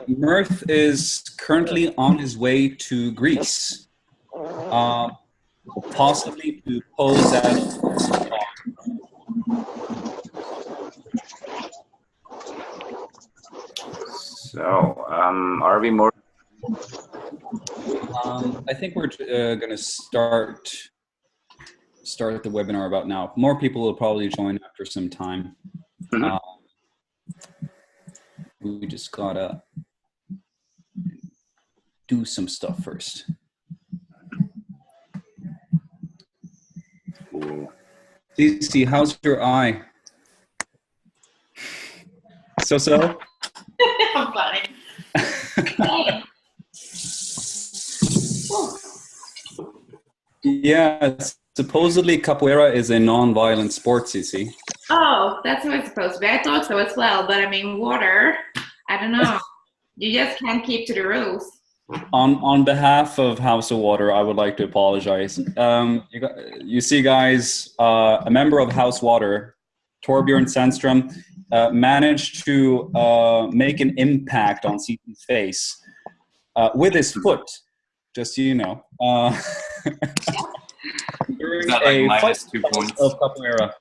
Mirth is currently on his way to Greece, possibly to pose as. So, are we more? I think we're going to start the webinar about now. More people will probably join after some time. Mm-hmm. We just gotta do some stuff first. CC, how's your eye? So? I'm fine. Yeah, supposedly capoeira is a non-violent sport, CC. Oh, that's how it's supposed to be. I thought so as well, but I mean, water, I don't know. You just can't keep to the rules. On behalf of House of Water, I would like to apologize. You see, guys, a member of House Water, Torbjörn Sandström, managed to make an impact on CC's face with his foot, just so you know. During that like a minus fight 2 points of capoeira.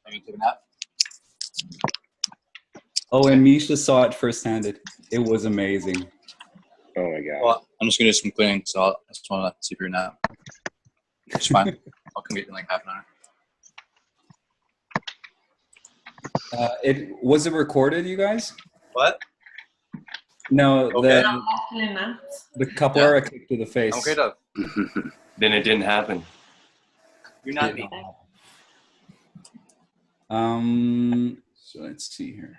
Oh, and Misha saw it firsthand. It was amazing. Oh my god. Well, I'm just gonna do some cleaning, so I just want to see if you're nap. It's fine. I'll come get you in like half an hour. Was it recorded, you guys? What? No, Okay. the capoeira kick to the face. Okay, Doug. Then it didn't happen. You're not me. So let's see here.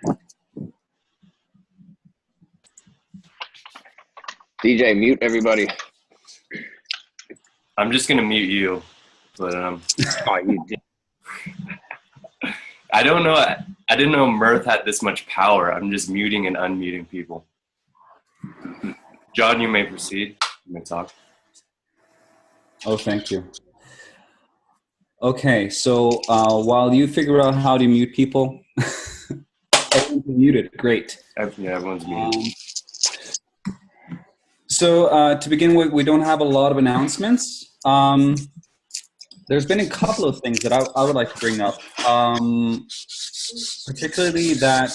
DJ, mute everybody. I'm just gonna mute you, but Oh, you did. I don't know. I didn't know Mirth had this much power. I'm just muting and unmuting people. John, you may proceed. You may talk. Oh, thank you. Okay, so while you figure out how to mute people, everyone's muted. Great. Yeah, everyone's muted. So to begin with, we don't have a lot of announcements. There's been a couple of things that I would like to bring up, particularly that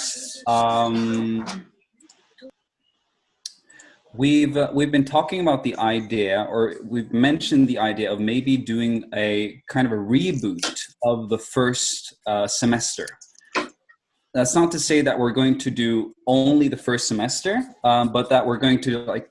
we've been talking about the idea, or we've mentioned the idea of maybe doing a kind of a reboot of the first semester. That's not to say that we're going to do only the first semester, but that we're going to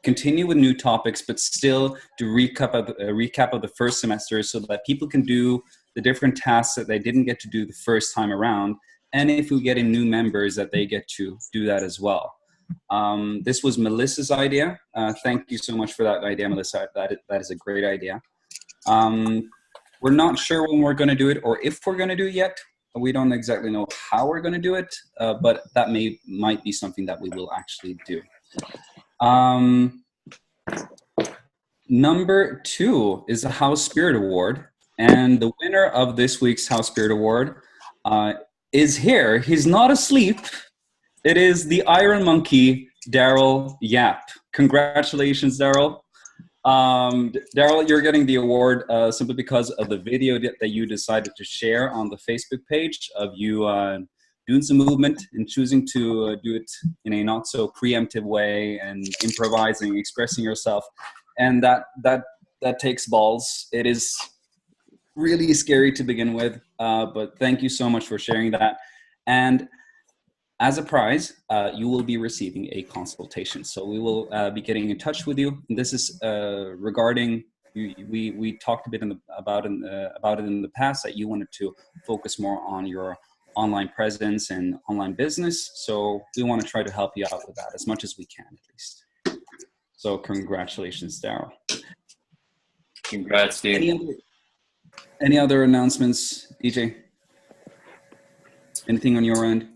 continue with new topics, but still do a recap of the first semester so that people can do the different tasks that they didn't get to do the first time around. And if we get in new members, that they get to do that as well. This was Melissa's idea. Thank you so much for that idea, Melissa. That is a great idea. We're not sure when we're going to do it or if we're going to do it yet. We don't exactly know how we're going to do it, but that might be something that we will actually do. Number 2 is the House Spirit Award, and the winner of this week's House Spirit Award is here. He's not asleep. It is the Iron Monkey, Daryl Yap. Congratulations, Daryl. Daryl, you're getting the award simply because of the video that you decided to share on the Facebook page of you doing some movement and choosing to do it in a not so preemptive way and improvising, expressing yourself. And that takes balls. It is really scary to begin with, but thank you so much for sharing that. And as a prize, you will be receiving a consultation. So we will be getting in touch with you. And this is regarding, we talked a bit about it in the past, that you wanted to focus more on your online presence and online business. So we want to try to help you out with that as much as we can, at least. So congratulations, Daryl. Congrats, Steve. Any other announcements, DJ? Anything on your end?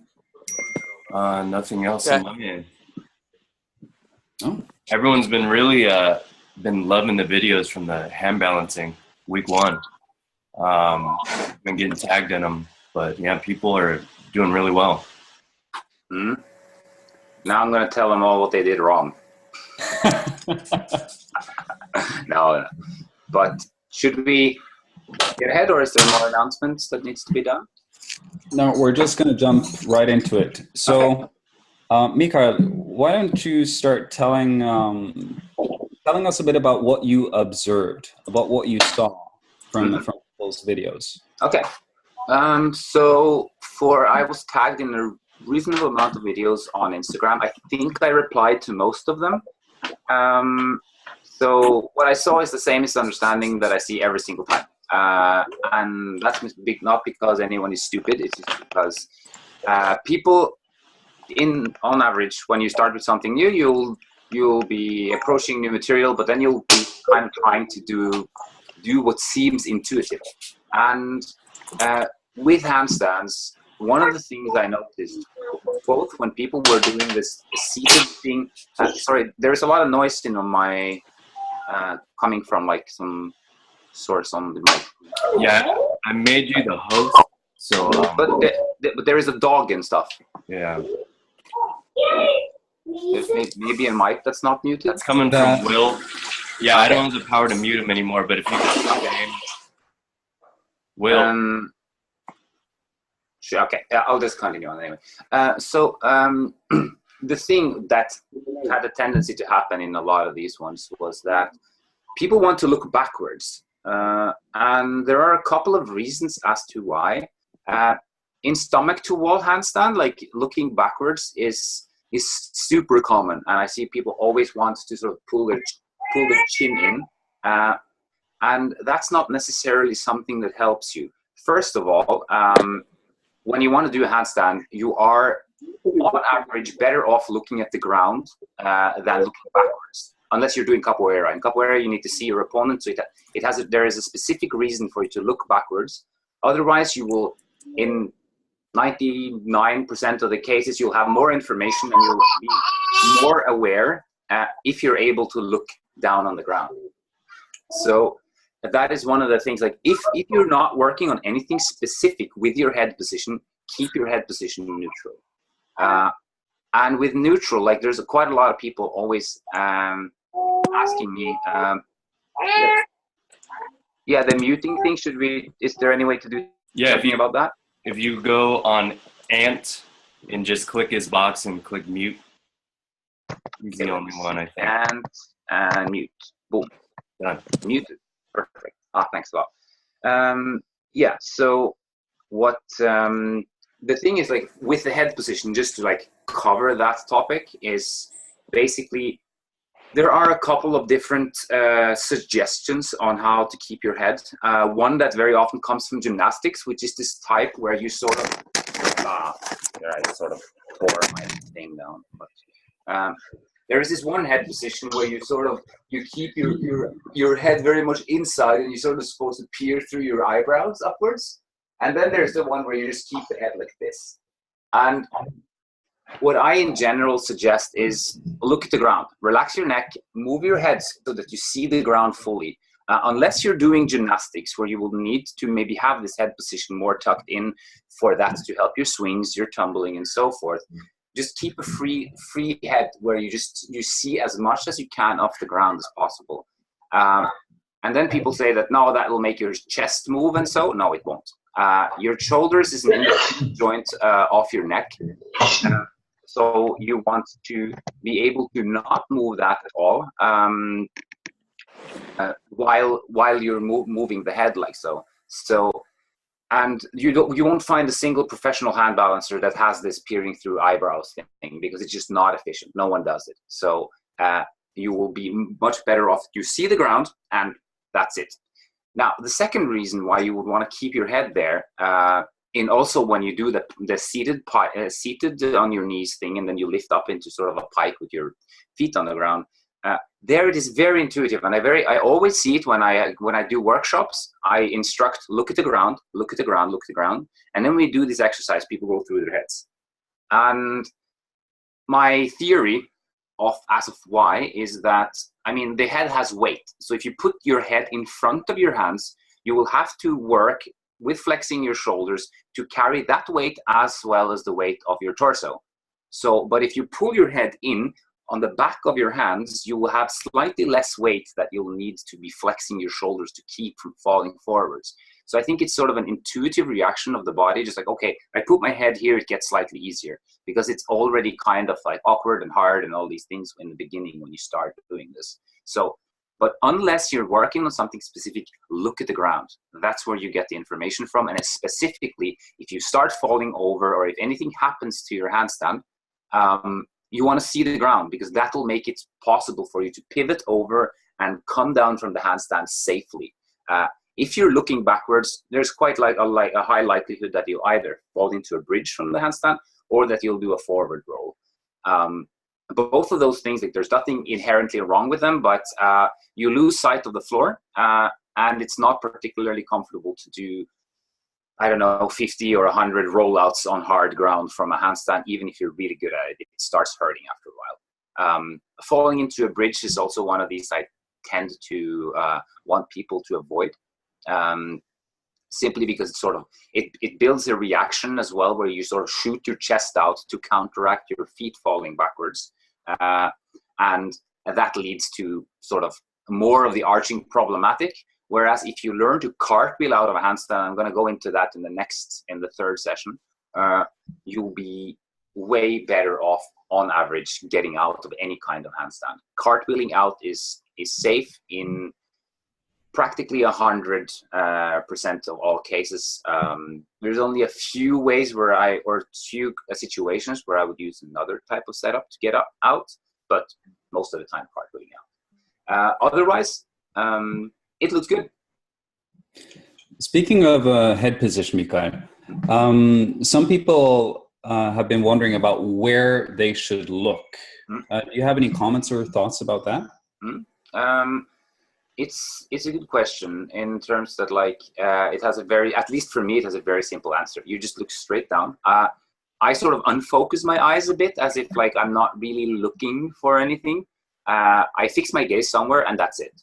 Nothing else on my end. Oh. Everyone's been really been loving the videos from the hand balancing week 1. Been getting tagged in them, but yeah, people are doing really well. Mm-hmm. Now I'm going to tell them all what they did wrong. No, but should we get ahead, or is there more announcements that needs to be done? No, we're just going to jump right into it. So, okay. Mikael, why don't you start telling us a bit about what you observed, about what you saw from those videos. Okay. So I was tagged in a reasonable amount of videos on Instagram. I think I replied to most of them. So what I saw is the same misunderstanding that I see every single time. And that's not because anyone is stupid, it's just because people, on average, when you start with something new, you'll be approaching new material, but then you'll be kind of trying to do what seems intuitive. And with handstands, one of the things I noticed, both when people were doing this seated thing, sorry, there's a lot of noise in on my, coming from like some source on the mic. Yeah, I made you the host, so. But there is a dog and stuff. Yeah. Maybe a mic that's not muted. That's coming from Will. Yeah, I don't have the power to mute him anymore, but if you could stop him. Will. Sure, okay, I'll just continue on anyway. The thing that had a tendency to happen in a lot of these ones was that people want to look backwards. And there are a couple of reasons as to why. In stomach to wall handstand, like looking backwards is super common. And I see people always want to sort of pull their chin in. And that's not necessarily something that helps you. First of all, when you want to do a handstand, you are on average better off looking at the ground than looking backwards, unless you're doing capoeira. In capoeira, you need to see your opponent, so there is a specific reason for you to look backwards. Otherwise, you will, in 99% of the cases, you'll have more information and you'll be more aware if you're able to look down on the ground. So that is one of the things, like if you're not working on anything specific with your head position, keep your head position neutral. And with neutral, like there's quite a lot of people always asking me, yeah, the muting thing, is there any way to do something about that? If you go on Ant and just click his box and click mute, he's the only one, I think. And mute, boom, done. Muted. Perfect. Thanks a lot. Yeah, so what the thing is, like with the head position, just to like cover that topic, is basically there are a couple of different suggestions on how to keep your head. One that very often comes from gymnastics, which is this type where you sort of I sort of tore my thing down, but there is this one head position where you keep your head very much inside, and you're sort of supposed to peer through your eyebrows upwards. And then there's the one where you just keep the head like this. And what I in general suggest is look at the ground, relax your neck, move your head so that you see the ground fully. Unless you're doing gymnastics where you will need to maybe have this head position more tucked in for that to help your swings, your tumbling, and so forth. Just keep a free head where you see as much as you can off the ground as possible. And then people say that, no, that will make your chest move, and so, no, it won't. Your shoulders is an independent joint off your neck. So you want to be able to not move that at all while you're moving the head like so. And you won't find a single professional hand balancer that has this peering through eyebrows thing, because it's just not efficient. No one does it. So you will be much better off. You see the ground, and that's it. Now, the second reason why you would want to keep your head there, and also when you do the seated on your knees thing, and then you lift up into sort of a pike with your feet on the ground. There it is very intuitive, and I always see it when I do workshops. I instruct, look at the ground, look at the ground, look at the ground, and then we do this exercise. People go through their heads, and my theory as of why is that, I mean, the head has weight. So if you put your head in front of your hands, you will have to work with flexing your shoulders to carry that weight as well as the weight of your torso. So, but if you pull your head in, on the back of your hands, you will have slightly less weight that you'll need to be flexing your shoulders to keep from falling forwards. So I think it's sort of an intuitive reaction of the body, just like, okay, I put my head here, it gets slightly easier, because it's already kind of like awkward and hard and all these things in the beginning when you start doing this. So, but unless you're working on something specific, look at the ground. That's where you get the information from. And specifically, if you start falling over or if anything happens to your handstand, you want to see the ground, because that will make it possible for you to pivot over and come down from the handstand safely. If you're looking backwards, there's quite like a high likelihood that you'll either fall into a bridge from the handstand or that you'll do a forward roll. Both of those things, like, there's nothing inherently wrong with them, but you lose sight of the floor, and it's not particularly comfortable to do, I don't know, 50 or 100 rollouts on hard ground from a handstand. Even if you're really good at it, it starts hurting after a while. Falling into a bridge is also one of these I tend to want people to avoid, simply because it's sort of, it builds a reaction as well, where you sort of shoot your chest out to counteract your feet falling backwards. And that leads to sort of more of the arching problematic. Whereas if you learn to cartwheel out of a handstand, I'm going to go into that in the third session, you'll be way better off on average getting out of any kind of handstand. Cartwheeling out is safe in practically 100% of all cases. There's only a few ways or few situations where I would use another type of setup to get out, but most of the time cartwheeling out. Otherwise, it looks good. Speaking of head position, Mikael, some people have been wondering about where they should look. Do you have any comments or thoughts about that? It's a good question in terms that, like, it has a very, at least for me, it has a very simple answer. You just look straight down. I sort of unfocus my eyes a bit, as if like I'm not really looking for anything. I fix my gaze somewhere and that's it.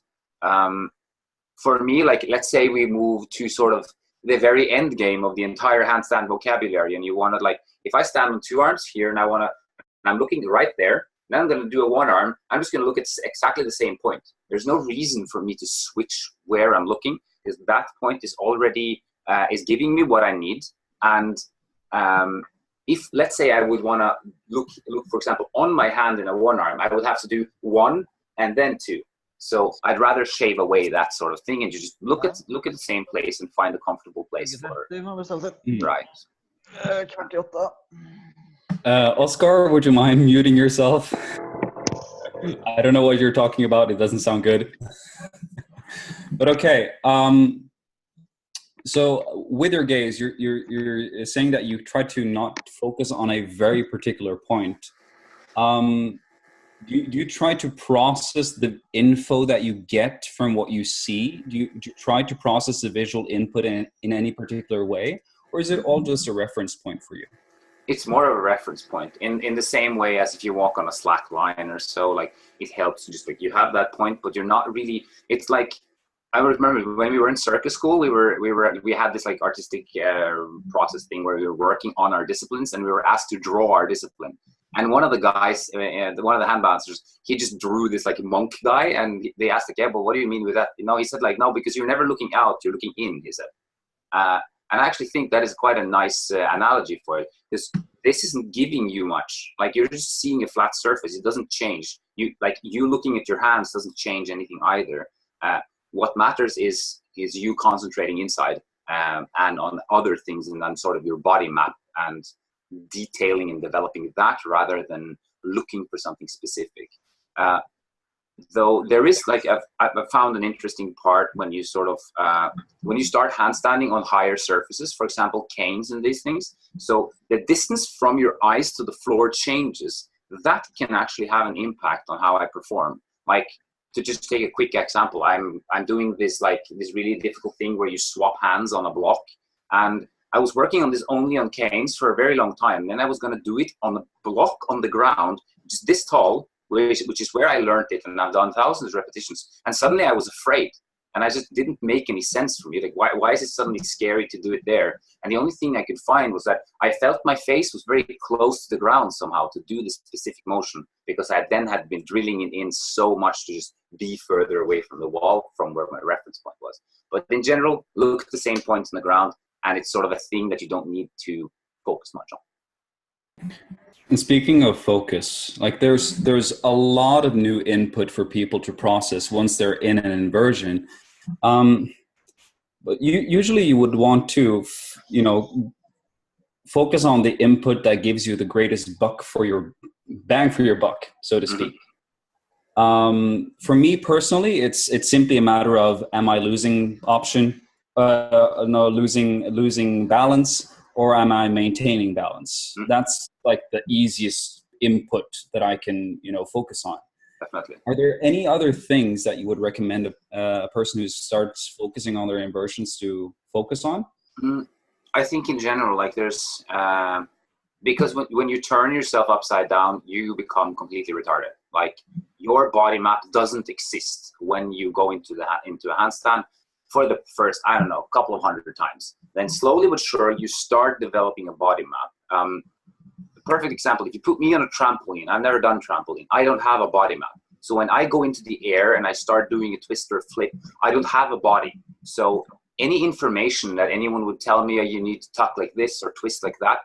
For me, like, let's say we move to sort of the very end game of the entire handstand vocabulary, and you want to, like, if I stand on two arms here and I'm looking right there, now I'm going to do a one arm, I'm just going to look at exactly the same point. There's no reason for me to switch where I'm looking, because that point is already, is giving me what I need. And if, let's say I would want to look, for example, on my hand in a one arm, I would have to do one and then two. So I'd rather shave away that sort of thing and just look at the same place and find a comfortable place for it. Right. Oscar, would you mind muting yourself? I don't know what you're talking about. It doesn't sound good. But okay. So with your gaze, you're saying that you try to not focus on a very particular point. Do you try to process the info that you get from what you see? Do you try to process the visual input in any particular way? Or is it all just a reference point for you? It's more of a reference point in the same way as if you walk on a slack line or so. Like, it helps, just like you have that point, but you're not really, it's like, I remember when we were in circus school, we had this like artistic process thing where we were working on our disciplines, and we were asked to draw our discipline. And one of the guys, one of the hand balancers, he just drew this like monk guy, and they asked, like, yeah, but what do you mean with that? You know, he said, like, no, because you're never looking out, you're looking in, he said. And I actually think that is quite a nice analogy for it, because this isn't giving you much. Like, you're just seeing a flat surface. It doesn't change. You looking at your hands doesn't change anything either. What matters is you concentrating inside and on other things, and on sort of your body map and detailing and developing that rather than looking for something specific. Though there is, like, I've found an interesting part when you sort of when you start handstanding on higher surfaces, for example, canes and these things. So the distance from your eyes to the floor changes. That can actually have an impact on how I perform. Like, to just take a quick example, I'm doing this really difficult thing where you swap hands on a block, and I was working on this only on canes for a very long time. Then I was going to do it on a block on the ground, just this tall, which is where I learned it, and I've done thousands of repetitions. And suddenly I was afraid. And I just didn't make any sense for me. Like, why is it suddenly scary to do it there? And the only thing I could find was that I felt my face was very close to the ground somehow to do this specific motion, because I then had been drilling it in so much to just be further away from the wall from where my reference point was. But in general, look at the same points on the ground, and it's sort of a thing that you don't need to focus much on. And speaking of focus, like there's a lot of new input for people to process once they're in an inversion. But usually you would want to, focus on the input that gives you the greatest bang for your buck, so to speak. For me personally, it's simply a matter of, am I losing losing balance, or am I maintaining balance? That's like the easiest input that I can, focus on. Definitely. Are there any other things that you would recommend a person who starts focusing on their inversions to focus on? I think in general, like there's, because when you turn yourself upside down, you become completely retarded. Like your body map doesn't exist when you go into a handstand for the first, I don't know, couple of hundred times. Then slowly but sure, you start developing a body map. Perfect example, if you put me on a trampoline, I've never done trampoline, I don't have a body map. So when I go into the air and I start doing a twist or flip, I don't have a body. So any information that anyone would tell me, you need to tuck like this or twist like that,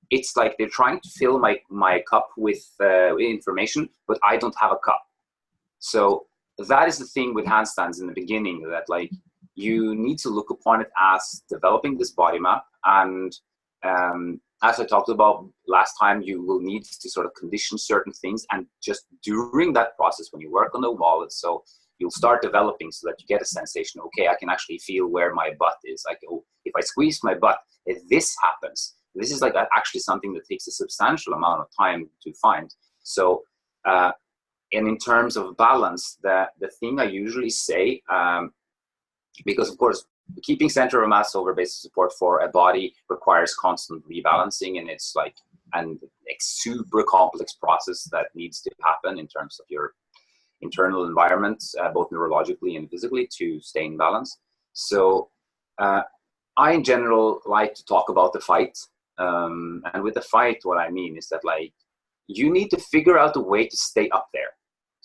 it's like they're trying to fill my cup with information, but I don't have a cup. So that is the thing with handstands in the beginning, that like you need to look upon it as developing this body map. And as I talked about last time, you will need to sort of condition certain things, and just during that process, when you work on the wallet, so you'll start developing so that you get a sensation, okay, I can actually feel where my butt is. Like, oh, if I squeeze my butt, if this happens, this is like actually something that takes a substantial amount of time to find. So, and in terms of balance, the thing I usually say, because of course, keeping center of mass over base of support for a body requires constant rebalancing, and it's like a super complex process that needs to happen in terms of your internal environment, both neurologically and physically, to stay in balance. So I in general like to talk about the fight, and with the fight, what I mean is that like you need to figure out a way to stay up there.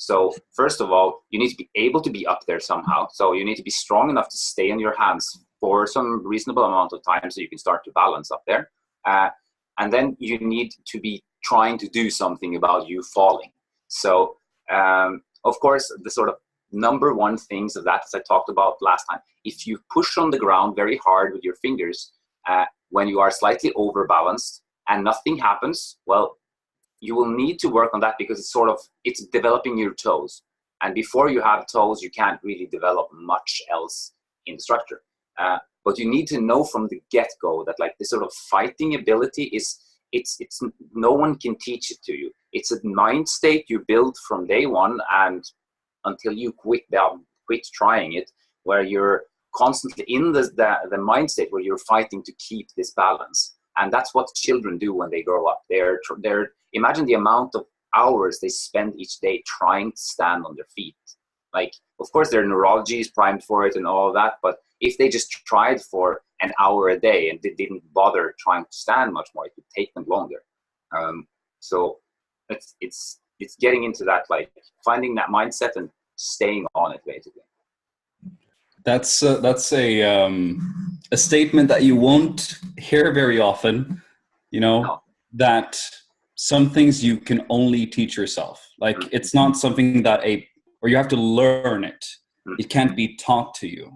So first of all, you need to be able to be up there somehow. So you need to be strong enough to stay on your hands for some reasonable amount of time so you can start to balance up there. And then you need to be trying to do something about you falling. So of course, the sort of number one things of that, as I talked about last time, if you push on the ground very hard with your fingers, when you are slightly overbalanced and nothing happens, well, you will need to work on that, because it's developing your toes. And before you have toes, you can't really develop much else in the structure. But you need to know from the get-go that like this sort of fighting ability is, it's no one can teach it to you. It's a mind state you build from day one and until you quit trying it, where you're constantly in the mind state where you're fighting to keep this balance. And that's what children do when they grow up. They're imagine the amount of hours they spend each day trying to stand on their feet. Like, of course, their neurology is primed for it and all of that, but if they just tried for an hour a day and they didn't bother trying to stand much more, it would take them longer. So it's getting into that, like finding that mindset and staying on it, basically. That's a statement that you won't hear very often, No. that some things you can only teach yourself. Like it's not something that or you have to learn it. It can't be taught to you.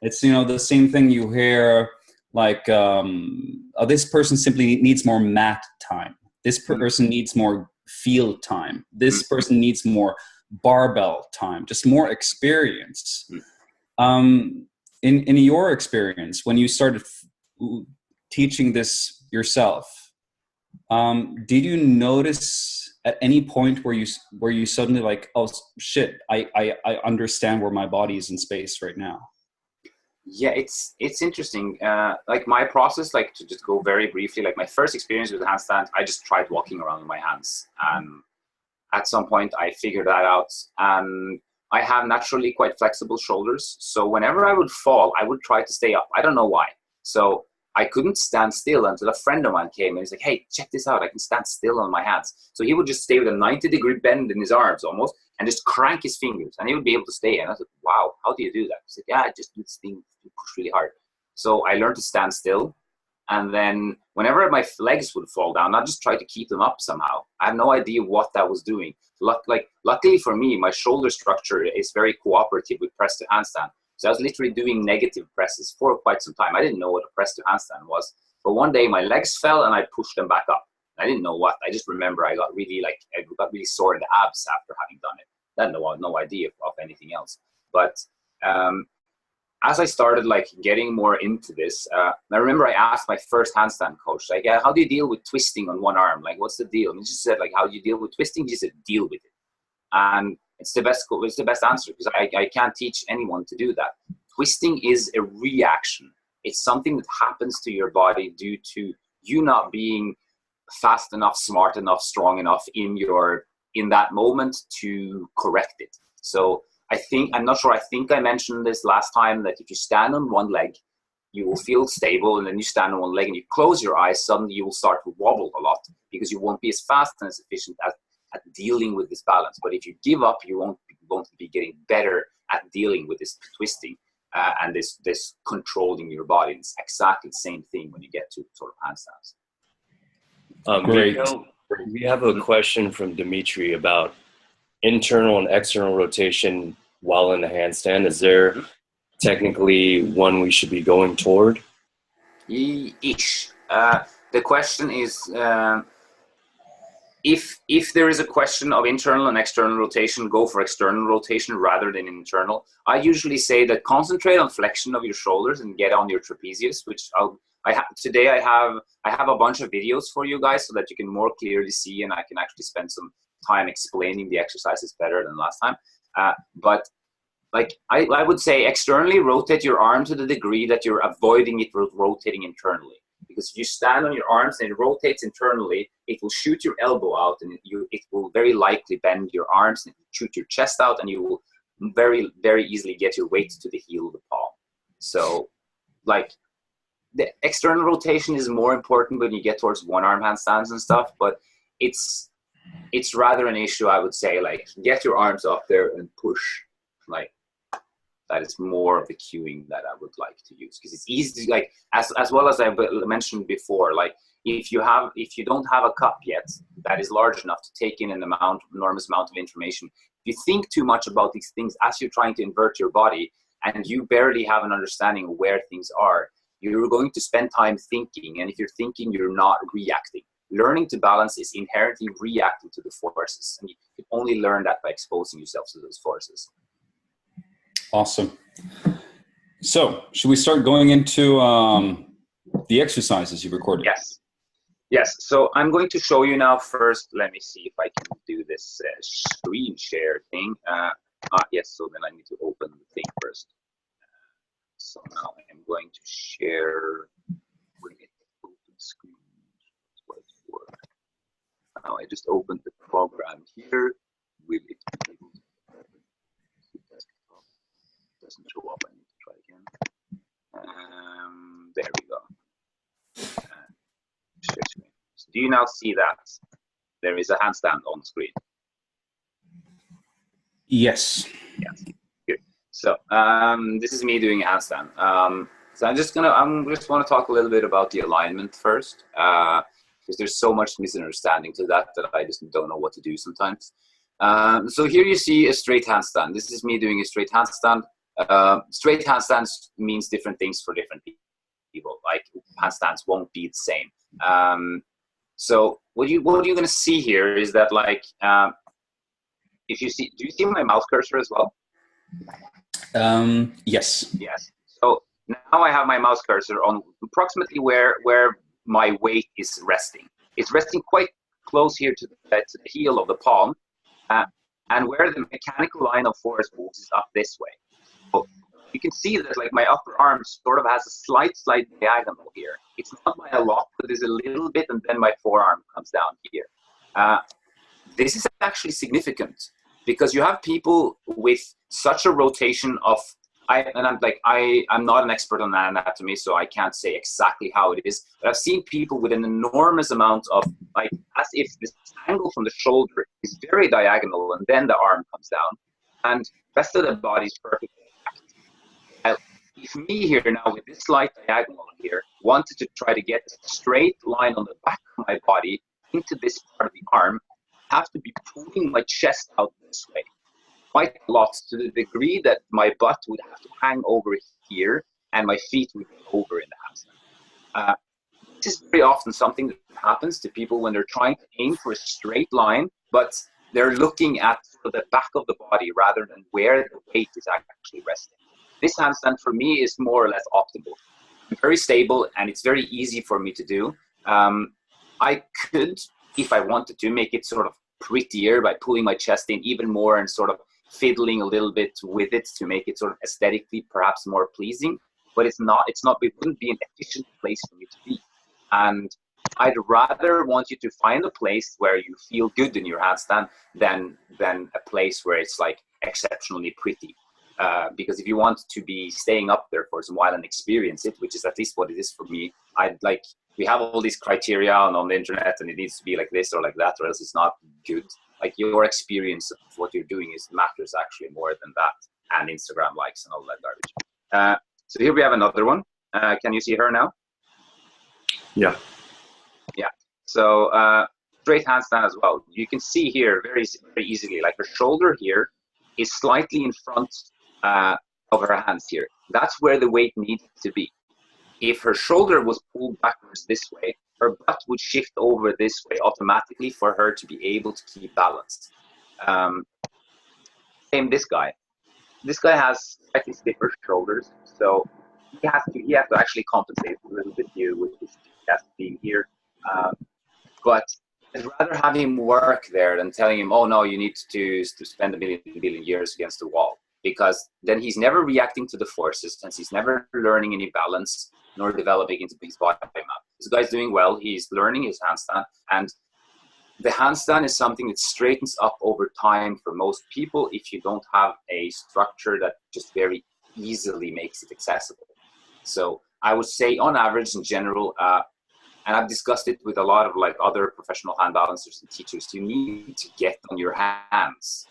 It's, the same thing you hear, like, this person simply needs more mat time. This person needs more field time. This person needs more barbell time, just more experience. In your experience, when you started teaching this yourself, did you notice at any point where you suddenly like, oh shit, I understand where my body is in space right now? Yeah, it's interesting. Like my process, like to just go very briefly, like my first experience with the handstand, I just tried walking around with my hands. At some point I figured that out, and I have naturally quite flexible shoulders. So whenever I would fall, I would try to stay up. I don't know why. So I couldn't stand still until a friend of mine came and he's like, hey, check this out. I can stand still on my hands. So he would just stay with a 90-degree bend in his arms almost and just crank his fingers and he would be able to stay. And I was like, wow, how do you do that? He said, yeah, I just do this thing, push really hard. So I learned to stand still. And then whenever my legs would fall down, I just try to keep them up somehow. I have no idea what that was doing. Luckily for me, my shoulder structure is very cooperative with press to handstand. So I was literally doing negative presses for quite some time. I didn't know what a press to handstand was. But one day my legs fell and I pushed them back up. I didn't know what. I just remember I got really sore in the abs after having done it. I had no idea of anything else. But as I started getting more into this, I remember I asked my first handstand coach, how do you deal with twisting on one arm? What's the deal? And he just said, how do you deal with twisting? He said, deal with it. And it's the best answer because I can't teach anyone to do that. Twisting is a reaction. It's something that happens to your body due to you not being fast enough, smart enough, strong enough in that moment to correct it. So I'm not sure, I think I mentioned this last time that if you stand on one leg, you will feel stable, and then you stand on one leg and you close your eyes, suddenly you will start to wobble a lot because you won't be as fast and as efficient at dealing with this balance. But if you give up, you won't be getting better at dealing with this twisting and this controlling your body. It's exactly the same thing when you get to sort of handstands. Great. Miko, we have a question from Dimitri about internal and external rotation while in the handstand. Is there technically one we should be going toward? Ish. The question is, if there is a question of internal and external rotation, go for external rotation rather than internal. I usually say that concentrate on flexion of your shoulders and get on your trapezius, which today I have a bunch of videos for you guys so that you can more clearly see, and I can actually spend some time explaining the exercises better than last time. But I would say externally rotate your arm to the degree that you're avoiding it rotating internally. Because if you stand on your arms and it rotates internally, it will shoot your elbow out, and it will very likely bend your arms and shoot your chest out, and you will very, very easily get your weight to the heel of the palm. So the external rotation is more important when you get towards one arm handstands and stuff, but it's rather an issue, I would say, get your arms up there and push. That is more of the cueing that I would like to use, because it's easy to, as well as I mentioned before, if you don't have a cup yet that is large enough to take in an enormous amount of information, if you think too much about these things as you're trying to invert your body and you barely have an understanding of where things are, you're going to spend time thinking, and if you're thinking, you're not reacting. Learning to balance is inherently reacting to the forces, and you can only learn that by exposing yourself to those forces. Awesome. So, should we start going into the exercises you recorded? Yes. So I'm going to show you now first. Let me see if I can do this screen share thing. Yes, so then I need to open the thing first. So now I'm going to share. Bring it open screen. Now I just opened the program here. Will it be able to? Doesn't show up. I need to try again. There we go. Share screen. So do you now see that there is a handstand on the screen? Yes. Good. So this is me doing a handstand. So I just want to talk a little bit about the alignment first, because there's so much misunderstanding to that I just don't know what to do sometimes. So here you see a straight handstand. This is me doing a straight handstand. Straight handstands means different things for different people. Handstands won't be the same. So what you're going to see here is that if you see, do you see my mouse cursor as well? Yes. So now I have my mouse cursor on approximately where my weight is resting. It's resting quite close here to the heel of the palm, and where the mechanical line of force moves is up this way. So you can see that my upper arm sort of has a slight diagonal here. It's not by a lot, but there's a little bit, and then my forearm comes down here. This is actually significant because you have people with such a rotation of, I'm not an expert on anatomy, so I can't say exactly how it is, but I've seen people with an enormous amount of, like, as if this angle from the shoulder is very diagonal and then the arm comes down, and the rest of the body is perfectly intact. If me here now with this slight diagonal here wanted to try to get a straight line on the back of my body into this part of the arm, I have to be pulling my chest out this way quite a lot, to the degree that my butt would have to hang over here and my feet would be over in the handstand. This is very often something that happens to people when they're trying to aim for a straight line, but they're looking at the back of the body rather than where the weight is actually resting. This handstand for me is more or less optimal. It's very stable and it's very easy for me to do. I could, if I wanted to, make it sort of prettier by pulling my chest in even more and sort of fiddling a little bit with it to make it sort of aesthetically perhaps more pleasing, but it wouldn't be an efficient place for me to be. And I'd rather want you to find a place where you feel good in your handstand than a place where it's like exceptionally pretty. Because if you want to be staying up there for some while and experience it, which is at least what it is for me, we have all these criteria on the internet and it needs to be like this or like that, or else it's not good. Like, your experience of what you're doing matters actually more than that, and Instagram likes and all that garbage. So here we have another one. Can you see her now? Yeah. Yeah. So straight handstand as well. You can see here very, very easily, like her shoulder here is slightly in front of her hands here. That's where the weight needs to be. If her shoulder was pulled backwards this way, her butt would shift over this way automatically for her to be able to keep balanced. Same this guy. This guy has slightly stiffer shoulders, so he has to actually compensate a little bit here with his chest being here. But I'd rather have him work there than telling him, oh no, you need to spend a billion years against the wall, because then he's never reacting to the forces, and he's never learning any balance nor developing into his body map. This guy's doing well. He's learning his handstand, and the handstand is something that straightens up over time for most people if you don't have a structure that just very easily makes it accessible. So I would say on average, in general, and I've discussed it with a lot of like other professional hand balancers and teachers, you need to get on your hands.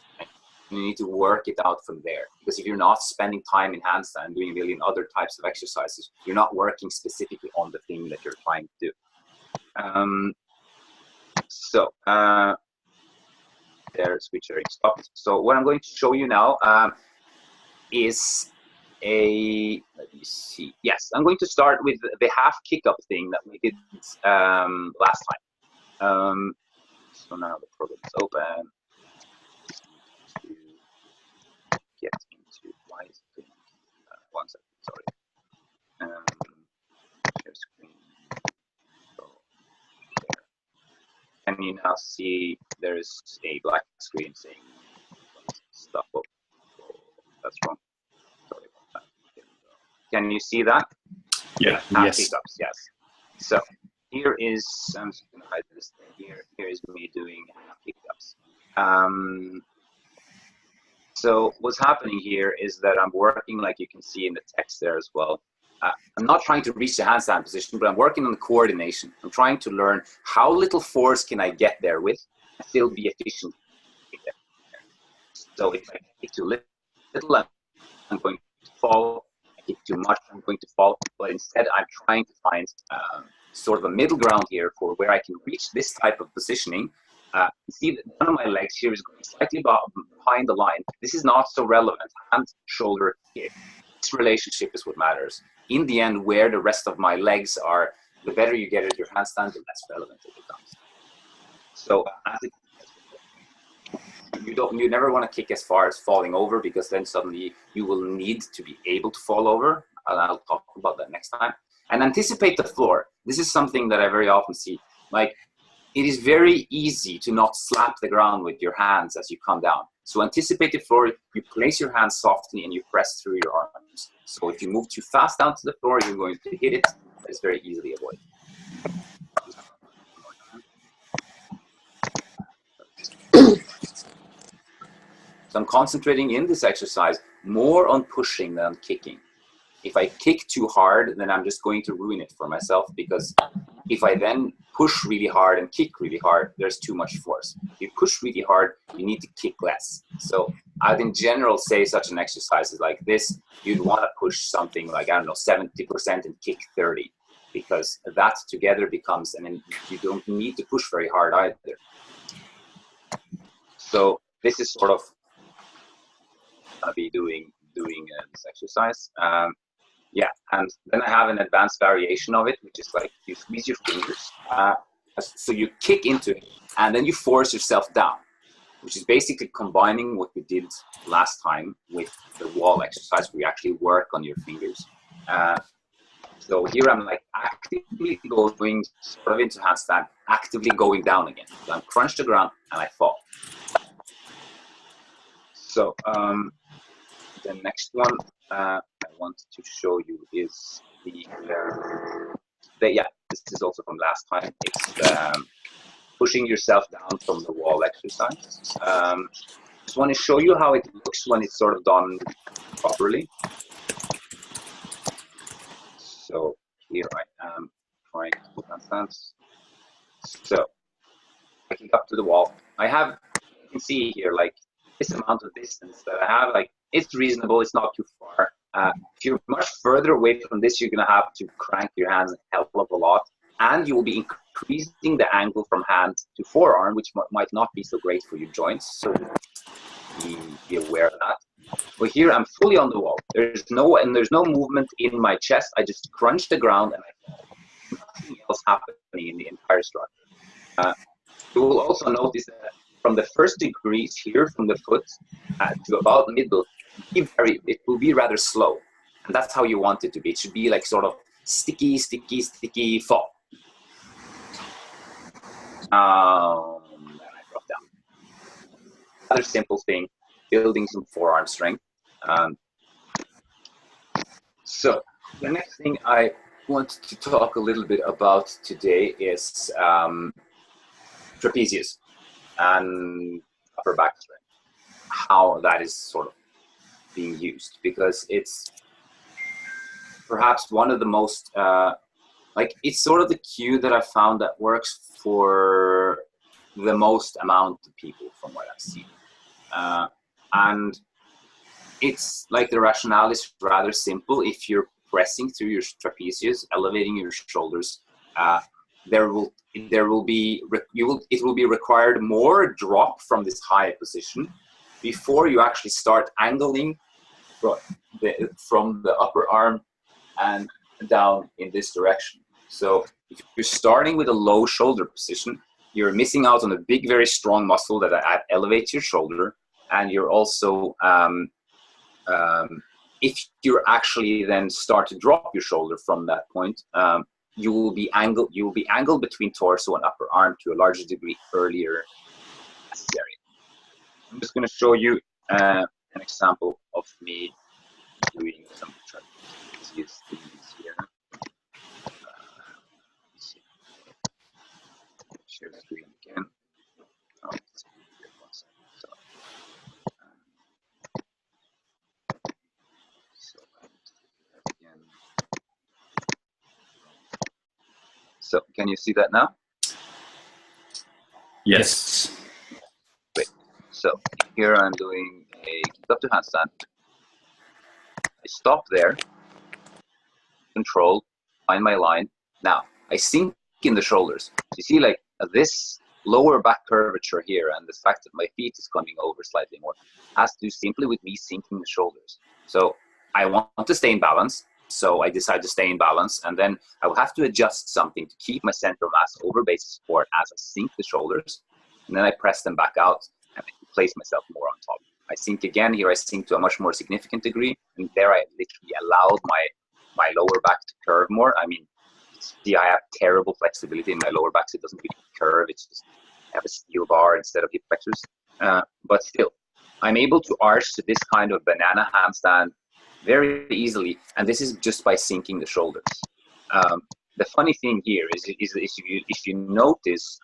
You need to work it out from there, because if you're not spending time in handstand doing a million other types of exercises, you're not working specifically on the thing that you're trying to do. There's switching stopped. So what I'm going to show you now is let me see. Yes, I'm going to start with the half kick-up thing that we did last time. So now the program is open. Get into why is it doing 1 second, sorry. Share screen. So there. And you now see there's a black screen saying stuff up. Oh, that's wrong. Sorry about that. There we go. Can you see that? Yeah. Yes. Pickups, yes. So here is, I'm just going to hide this thing here. Here is me doing pickups. So what's happening here is that I'm working, like you can see in the text there as well. I'm not trying to reach the handstand position, but I'm working on the coordination. I'm trying to learn how little force can I get there with and still be efficient. So if I kick too little, I'm going to fall. If I kick too much, I'm going to fall. But instead, I'm trying to find sort of a middle ground here for where I can reach this type of positioning. See that one of my legs here is going slightly behind the line. This is not so relevant. Hand, shoulder, hip. This relationship is what matters. In the end, where the rest of my legs are, the better you get at your handstand, the less relevant it becomes. So you never want to kick as far as falling over, because then suddenly you will need to be able to fall over. And I'll talk about that next time. And anticipate the floor. This is something that I very often see. Like, it is very easy to not slap the ground with your hands as you come down. So anticipate the floor, you place your hands softly and you press through your arms. So if you move too fast down to the floor, you're going to hit it. It's very easily avoided. So I'm concentrating in this exercise more on pushing than kicking. If I kick too hard, then I'm just going to ruin it for myself, because if I then push really hard and kick really hard, there's too much force. If you push really hard, you need to kick less. So I'd in general say such an exercise is like this, you'd want to push something like, I don't know, 70% and kick 30, because that together becomes, and you don't need to push very hard either. So this is sort of be doing this exercise. Yeah, and then I have an advanced variation of it, which is like you squeeze your fingers. So you kick into it, and then you force yourself down, which is basically combining what we did last time with the wall exercise, where you actually work on your fingers. So here I'm like actively going sort of into handstand, actively going down again. So I'm crunch the ground and I fall. So the next one I want to show you is yeah, this is also from last time. It's pushing yourself down from the wall exercise. Just want to show you how it looks when it's sort of done properly. So here I am trying to do handstands. So I can up to the wall. I have, you can see here, like this amount of distance that I have, like it's reasonable, it's not too far. If you're much further away from this, you're gonna have to crank your hands a hell of a lot, and you will be increasing the angle from hand to forearm, which might not be so great for your joints. So be aware of that. But here I'm fully on the wall. There's no movement in my chest. I just crunch the ground and I fall. Nothing else happening in the entire structure. You will also notice that from the first degrees here, from the foot to about middle, it will be rather slow. And that's how you want it to be. It should be like sort of sticky, sticky, sticky fall. Then I drop down. Another simple thing, building some forearm strength. So the next thing I want to talk a little bit about today is trapezius and upper back strength, how that is sort of being used, because it's perhaps one of the most like it's sort of the cue that I found that works for the most amount of people from what I've seen, and it's like the rationale is rather simple. If you're pressing through your trapezius, elevating your shoulders, it will be required more drop from this high position before you actually start angling from the upper arm and down in this direction. So if you're starting with a low shoulder position, you're missing out on a big, very strong muscle that elevates your shoulder, and you're also if you actually then start to drop your shoulder from that point, you will be angled between torso and upper arm to a larger degree earlier necessary. I'm just going to show you an example of me doing some trapezius here. Share the screen again. Oh, let's see. So can you see that now? Yes. Great. So here I'm doing a kick up to handstand. I stop there, control, find my line. Now I sink in the shoulders. You see, like this lower back curvature here, and the fact that my feet is coming over slightly more has to do simply with me sinking the shoulders. So I want to stay in balance. So I decide to stay in balance, and then I will have to adjust something to keep my center of mass over base support as I sink the shoulders, and then I press them back out and I place myself more on top. I sink again. Here I sink to a much more significant degree, and there I literally allowed my lower back to curve more. I mean, see, I have terrible flexibility in my lower back, so it doesn't really curve. It's just I have a steel bar instead of hip flexors. But still, I'm able to arch to this kind of banana handstand very easily, and this is just by sinking the shoulders. The funny thing here is if you notice,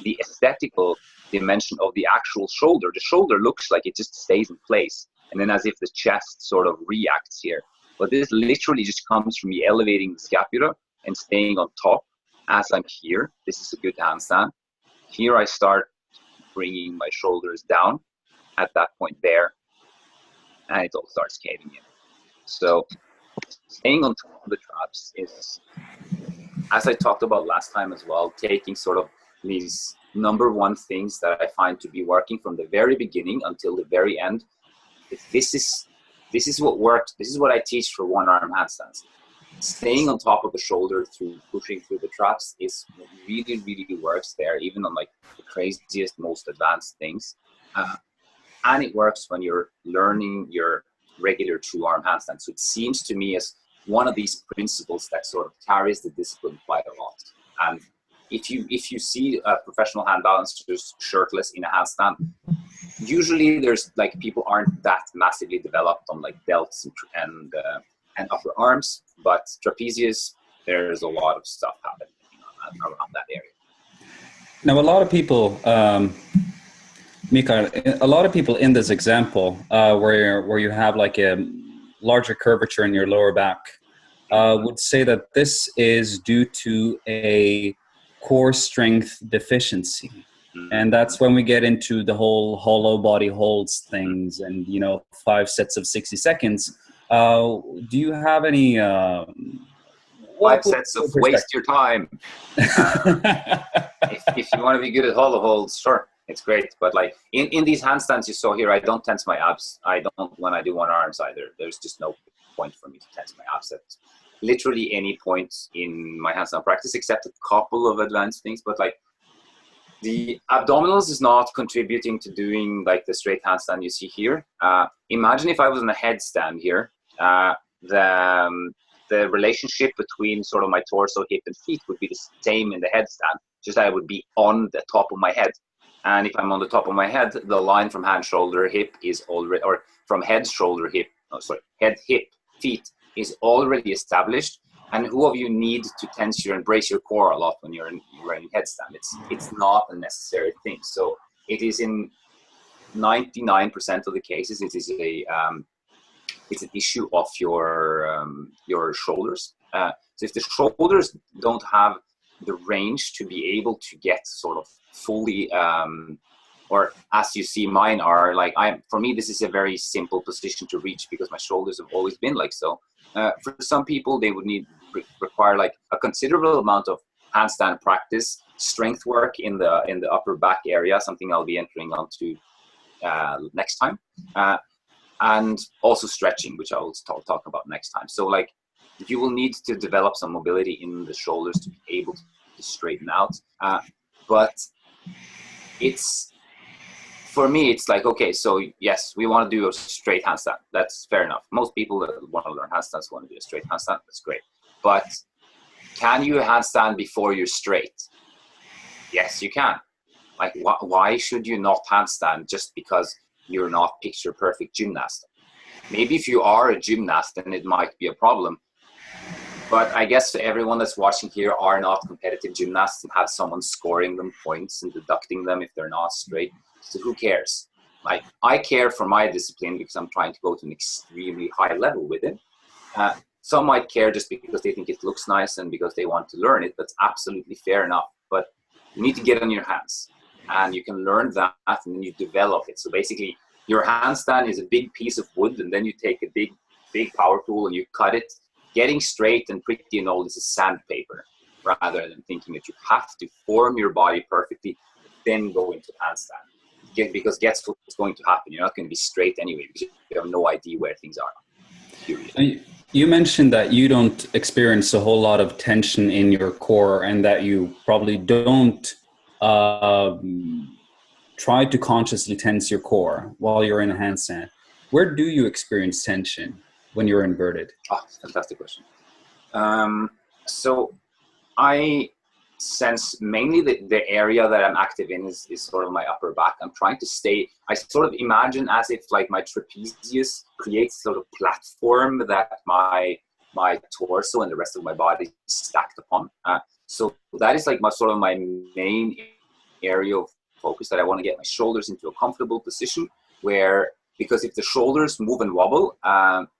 the aesthetical dimension of the actual shoulder. The shoulder looks like it just stays in place, and then as if the chest sort of reacts here. But this literally just comes from me elevating the scapula and staying on top as I'm here. This is a good handstand. Here I start bringing my shoulders down at that point there, and it all starts caving in. So staying on top of the traps is, as I talked about last time as well, taking sort of these number one things that I find to be working from the very beginning until the very end. If this is what works. This is what I teach for one-arm handstands. Staying on top of the shoulder through pushing through the traps is what really, really works there, even on like the craziest, most advanced things. And it works when you're learning your regular true arm handstand. So it seems to me as one of these principles that sort of carries the discipline quite a lot. And if you see professional hand balancers shirtless in a handstand, usually there's like people aren't that massively developed on like delts and upper arms, but trapezius, there's a lot of stuff happening around that area. Now, a lot of people, Mikael, a lot of people in this example, where you have like a larger curvature in your lower back, would say that this is due to a core strength deficiency. And that's when we get into the whole hollow body holds things and, 5 sets of 60 seconds. Do you have any... 5 sets of waste your time. If you want to be good at hollow holds, sure, it's great. But like in these handstands you saw here, I don't tense my abs. I don't when I do one arms either. There's just no point for me to tense my abs at literally any point in my handstand practice, except a couple of advanced things. But like the abdominals is not contributing to doing like the straight handstand you see here. Imagine if I was in a headstand here, the relationship between sort of my torso, hip, and feet would be the same in the headstand, just I would be on the top of my head. And if I'm on the top of my head, the line from hand, shoulder, hip is already, or from head, shoulder, hip, head, hip, feet is already established. And who of you need to tense your and brace your core a lot when you're in headstand? It's not a necessary thing. So it is in 99% of the cases, it is it's an issue of your shoulders. So if the shoulders don't have the range to be able to get sort of fully, or as you see mine are, like for me this is a very simple position to reach because my shoulders have always been like so. For some people they would require like a considerable amount of handstand practice, strength work in the upper back area, something I'll be entering onto next time. And also stretching, which I will talk about next time. So like you will need to develop some mobility in the shoulders to be able to straighten out. But for me, it's like, okay, so yes, we want to do a straight handstand. That's fair enough. Most people that want to learn handstands want to do a straight handstand. That's great. But can you handstand before you're straight? Yes, you can. Like, why should you not handstand just because you're not picture perfect gymnast? Maybe if you are a gymnast, then it might be a problem. But I guess everyone that's watching here are not competitive gymnasts and have someone scoring them points and deducting them if they're not straight. So who cares? Like, I care for my discipline because I'm trying to go to an extremely high level with it. Some might care just because they think it looks nice and because they want to learn it. That's absolutely fair enough. But you need to get on your hands. And you can learn that and then you develop it. So basically, your handstand is a big piece of wood, and then you take a big power tool and you cut it. Getting straight and pretty and all is a sandpaper, rather than thinking that you have to form your body perfectly, then go into handstand. Because guess what's going to happen? You're not going to be straight anyway because you have no idea where things are. Period. You mentioned that you don't experience a whole lot of tension in your core and that you probably don't try to consciously tense your core while you're in a handstand. Where do you experience tension when you're inverted? Oh, fantastic question. So I sense mainly the area that I'm active in is sort of my upper back. I'm trying to stay, I sort of imagine as if like my trapezius creates sort of platform that my torso and the rest of my body is stacked upon. So that is like my main area of focus that I want to get my shoulders into a comfortable position where, because if the shoulders move and wobble,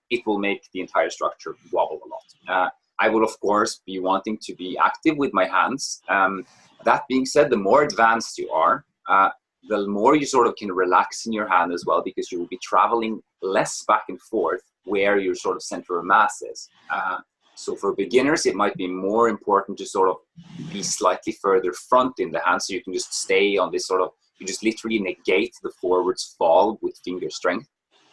it will make the entire structure wobble a lot. I will, of course, be wanting to be active with my hands. That being said, the more advanced you are, the more you sort of can relax in your hand as well, because you will be traveling less back and forth where your sort of center of mass is. So for beginners, it might be more important to sort of be slightly further front in the hand, so you can just stay on this sort of, you just literally negate the forwards fall with finger strength,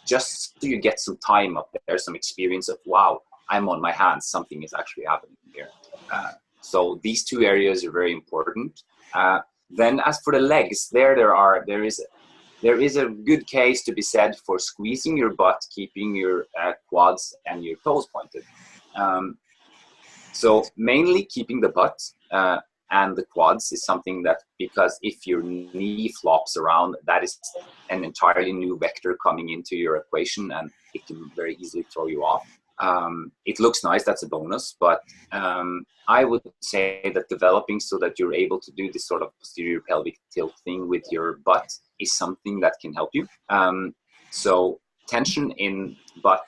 just so you get some time up there, some experience of, wow, I'm on my hands, something is actually happening here. So these two areas are very important. Then as for the legs, there is a good case to be said for squeezing your butt, keeping your quads and your toes pointed. So mainly keeping the butt and the quads is something that, because if your knee flops around, that is an entirely new vector coming into your equation, and it can very easily throw you off. It looks nice, that's a bonus, but I would say that developing so that you're able to do this sort of posterior pelvic tilt thing with your butt is something that can help you. So tension in butt,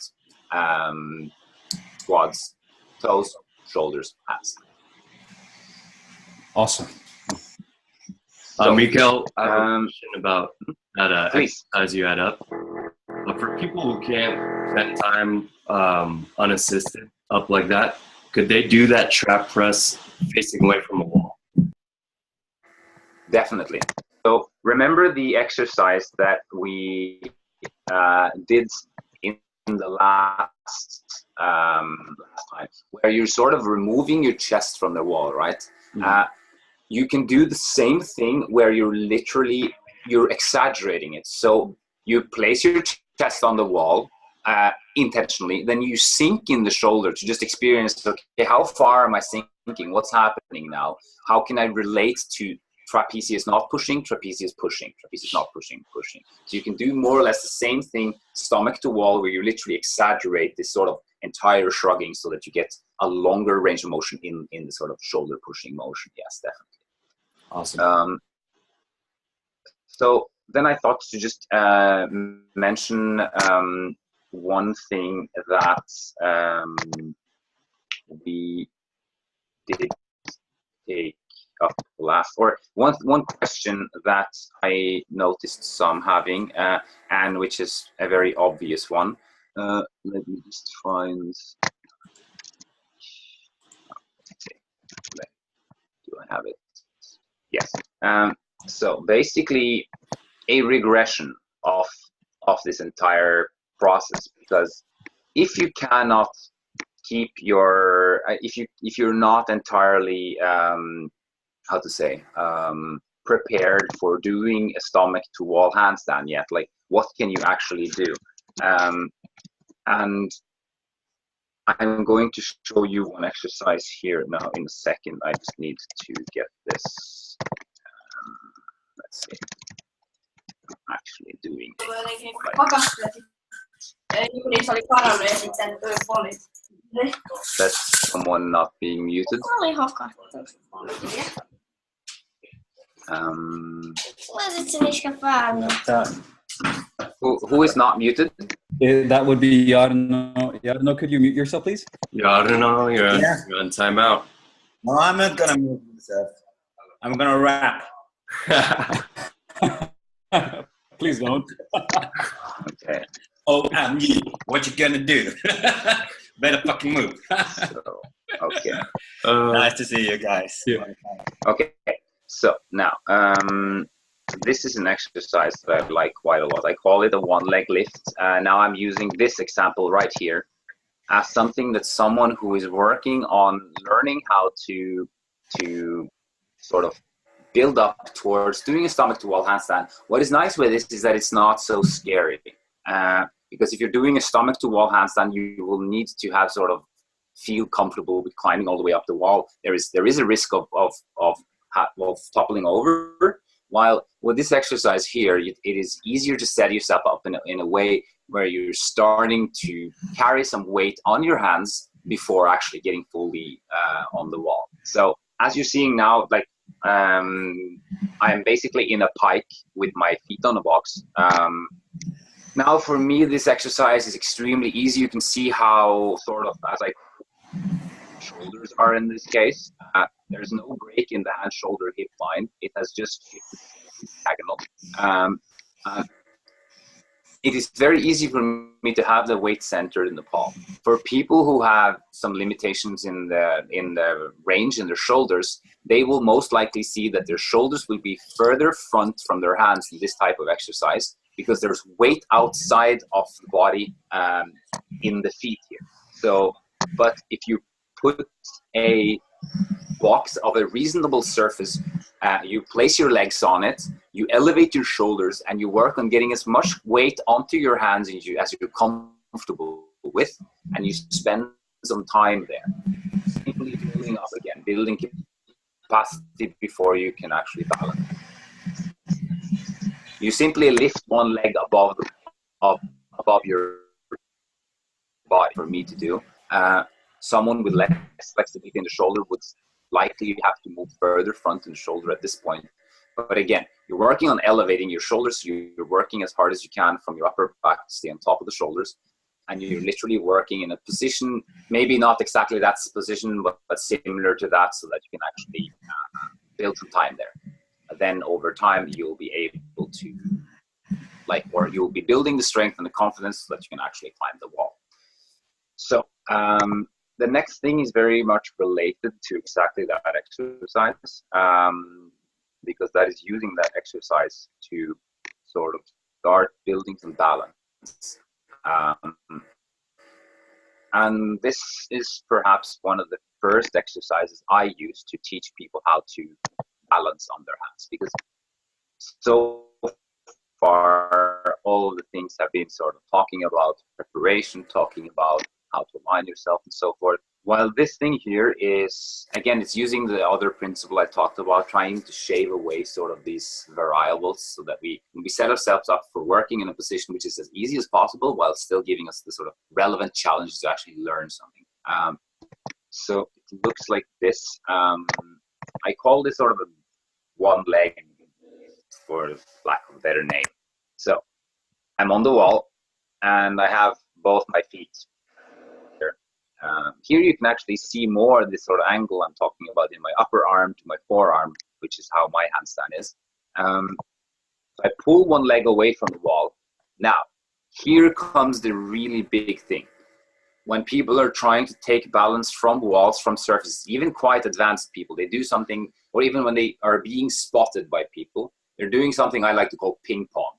quads, toes, shoulders, hands. Awesome. Mikael, I have a question about that Please. exercise you had up. For people who can't spend time unassisted up like that, could they do that trap press facing away from a wall? Definitely. So remember the exercise that we did in the last time, where you're sort of removing your chest from the wall, right? Mm-hmm. You can do the same thing where you're exaggerating it. So you place your chest on the wall intentionally, then you sink in the shoulder to just experience, okay, how far am I sinking? What's happening now? How can I relate to trapezius not pushing, trapezius pushing, trapezius not pushing, pushing. So you can do more or less the same thing, stomach to wall, where you literally exaggerate this sort of entire shrugging so that you get a longer range of motion in the sort of shoulder pushing motion. Yes, definitely. Awesome. So then I thought to just mention one thing that we did take up last, or one question that I noticed some having, and which is a very obvious one. Let me just find. Do I have it? Yes. So basically, a regression of this entire process, because if you cannot keep your if you're not entirely how to say prepared for doing a stomach to wall handstand yet, like what can you actually do? And I'm going to show you one exercise here now in a second. I just need to get this. Let's see. I'm actually doing. That's someone not being muted. Who is not muted? That would be Jarno. Jarno, could you mute yourself, please? Jarno, you're on timeout. No, I'm not gonna mute myself. I'm gonna rap. Please don't. Okay. Oh, I'm you. What you gonna do? Better fucking move. So, okay. Nice to see you guys. Yeah. Okay. So now, this is an exercise that I like quite a lot. I call it a one-leg lift. Now I'm using this example right here as something that someone who is working on learning how to sort of build up towards doing a stomach to wall handstand. What is nice with this is that it's not so scary. Because if you're doing a stomach to wall handstand, you will need to have sort of feel comfortable with climbing all the way up the wall. There is a risk of toppling over. While with this exercise here, it is easier to set yourself up in a way where you're starting to carry some weight on your hands before actually getting fully on the wall. So as you're seeing now, like I'm basically in a pike with my feet on a box. Now for me, this exercise is extremely easy. You can see how sort of as I shoulders are in this case. There's no break in the hand, shoulder, hip line. It has just shifted diagonal. It is very easy for me to have the weight centered in the palm. For people who have some limitations in the range in their shoulders, they will most likely see that their shoulders will be further front from their hands in this type of exercise because there's weight outside of the body in the feet here. So, but if you put a box of a reasonable surface, you place your legs on it, you elevate your shoulders, and you work on getting as much weight onto your hands as you're comfortable with, and you spend some time there. Simply building up again, building capacity before you can actually balance. You simply lift one leg above your body for me to do. Someone with less flexibility in the shoulder would likely have to move further front in the shoulder at this point. But again, you're working on elevating your shoulders. So you're working as hard as you can from your upper back to stay on top of the shoulders. And you're literally working in a position, maybe not exactly that position, but similar to that, so that you can actually build some time there. And then over time, you'll be able to, or you'll be building the strength and the confidence so that you can actually climb the wall. So the next thing is very much related to exactly that exercise, because that is using that exercise to sort of start building some balance. And this is perhaps one of the first exercises I use to teach people how to balance on their hands, because so far all of the things have been sort of talking about preparation, talking about how to align yourself and so forth. While this thing here is, again, it's using the other principle I talked about, trying to shave away sort of these variables so that we set ourselves up for working in a position which is as easy as possible while still giving us the sort of relevant challenges to actually learn something. So it looks like this. I call this sort of a one leg, for lack of a better name. So I'm on the wall and I have both my feet. Here you can actually see more this sort of angle I'm talking about in my upper arm to my forearm, which is how my handstand is. So I pull one leg away from the wall. Now, here comes the really big thing. When people are trying to take balance from walls, from surfaces, even quite advanced people, they do something, or even when they are being spotted by people, they're doing something I like to call ping pong.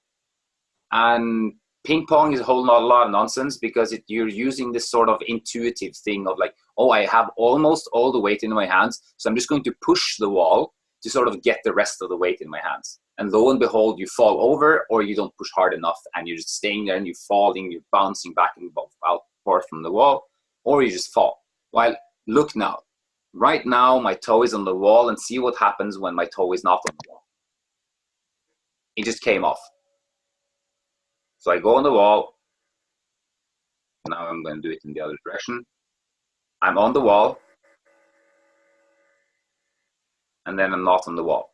And ping pong is a whole lot of nonsense because you're using this sort of intuitive thing of like, oh, I have almost all the weight in my hands, so I'm just going to push the wall to sort of get the rest of the weight in my hands. And lo and behold, you fall over or you don't push hard enough and you're just staying there and you're falling, you're bouncing back and forth from the wall, or you just fall. While look now, right now my toe is on the wall, and see what happens when my toe is not on the wall. It just came off. So I go on the wall. Now I'm going to do it in the other direction. I'm on the wall. And then I'm not on the wall.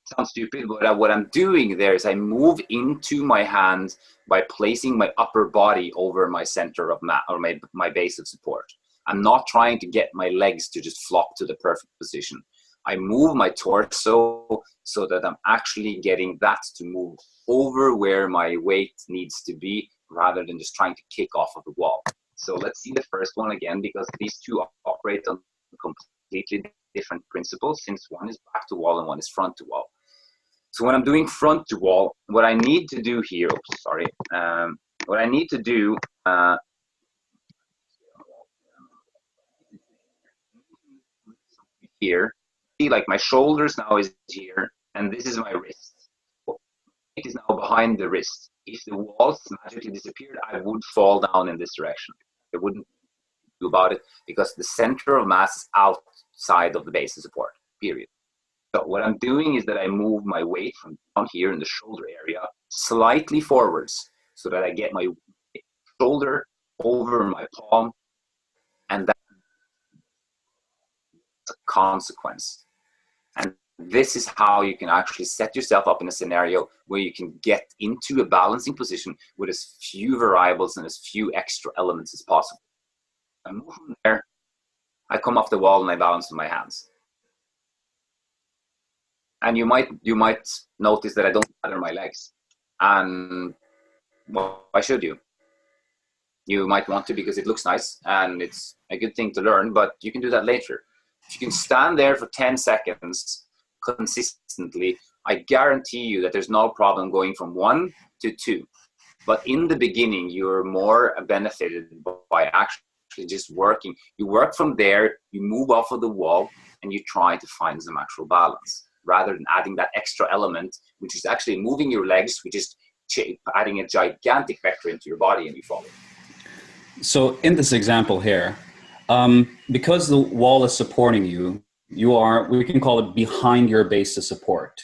Sounds stupid, but what I'm doing there is I move into my hand by placing my upper body over my center of my base of support. I'm not trying to get my legs to just flop to the perfect position. I move my torso so that I'm actually getting that to move over where my weight needs to be rather than just trying to kick off of the wall. So let's see the first one again, because these two operate on completely different principles, since one is back to wall and one is front to wall. So when I'm doing front to wall, what I need to do here, what I need to do here, see, like my shoulders now is here, and this is my wrist. It is now behind the wrist. If the walls magically disappeared, I would fall down in this direction. I wouldn't do about it because the center of mass is outside of the base of support, period. So what I'm doing is that I move my weight from down here in the shoulder area slightly forwards so that I get my shoulder over my palm, and that a consequence. And this is how you can actually set yourself up in a scenario where you can get into a balancing position with as few variables and as few extra elements as possible. I move from there, I come off the wall and I balance with my hands. And you might notice that I don't gather my legs. And well, why should you? You might want to because it looks nice and it's a good thing to learn, but you can do that later. If you can stand there for 10 seconds consistently, I guarantee you that there's no problem going from 1 to 2. But in the beginning, you're more benefited by actually just working. You work from there, you move off of the wall, and you try to find some actual balance, rather than adding that extra element, which is actually moving your legs, which is adding a gigantic vector into your body, and you fall. So in this example here, because the wall is supporting you, you are, we can call it behind your base of support.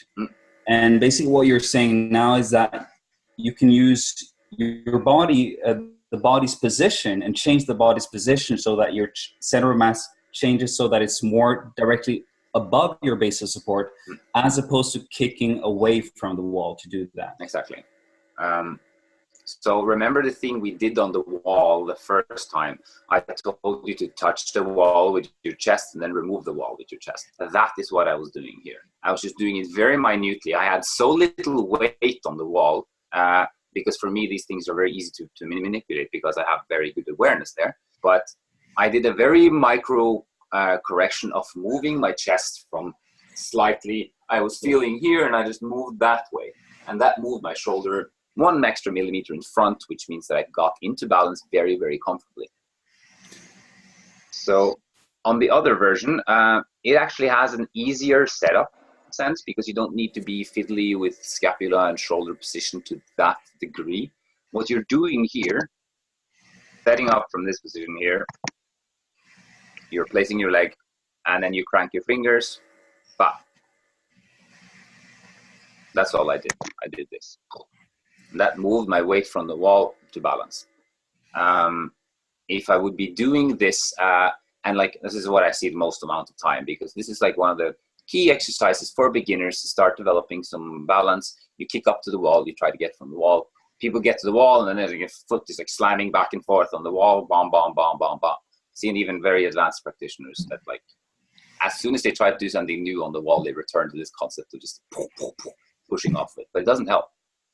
And basically what you're saying now is that you can use your body, the body's position, and change the body's position so that your center of mass changes so that it's more directly above your base of support, as opposed to kicking away from the wall to do that. Exactly. So remember the thing we did on the wall the first time. I told you to touch the wall with your chest and then remove the wall with your chest. That is what I was doing here. I was just doing it very minutely. I had so little weight on the wall because for me these things are very easy to manipulate because I have very good awareness there. But I did a very micro correction of moving my chest from slightly, I was feeling here and I just moved that way. And that moved my shoulder 1 extra millimeter in front, which means that I got into balance very, very comfortably. So on the other version, it actually has an easier setup sense because you don't need to be fiddly with scapula and shoulder position to that degree. What you're doing here, setting up from this position here, you're placing your leg and then you crank your fingers, bah. That's all I did. I did this. That moved my weight from the wall to balance. If I would be doing this, and like this is what I see the most amount of time, because this is like one of the key exercises for beginners to start developing some balance. You kick up to the wall, you try to get from the wall. People get to the wall and then your foot is like slamming back and forth on the wall, bomb, bomb, bomb, bomb, bomb. Seeing even very advanced practitioners that like, as soon as they try to do something new on the wall, they return to this concept of just pushing off it, but it doesn't help.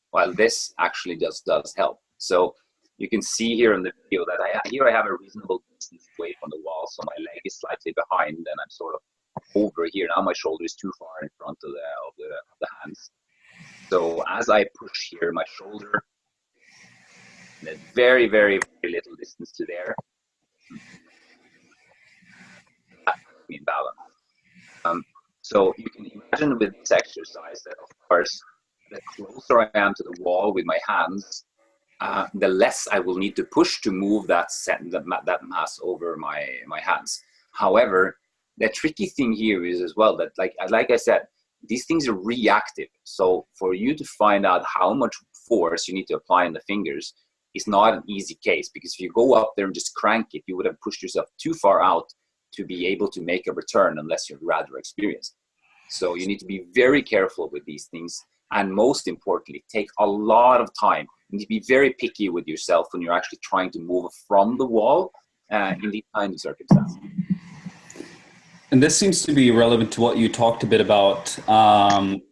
While this actually does help. So you can see here in the video that I have a reasonable distance away from the wall, so my leg is slightly behind, and I'm sort of over here. Now my shoulder is too far in front of the hands. So as I push here, my shoulder, there's very, very, very little distance to there. That puts me in balance. So you can imagine with this exercise that, of course, the closer I am to the wall with my hands, the less I will need to push to move that mass over my hands. However, the tricky thing here is as well that, like I said, these things are reactive. So for you to find out how much force you need to apply in the fingers is not an easy case, because if you go up there and just crank it, you would have pushed yourself too far out to be able to make a return unless you're rather experienced. So you need to be very careful with these things. And most importantly, take a lot of time. You need to be very picky with yourself when you're actually trying to move from the wall in these kind of circumstances. And this seems to be relevant to what you talked a bit about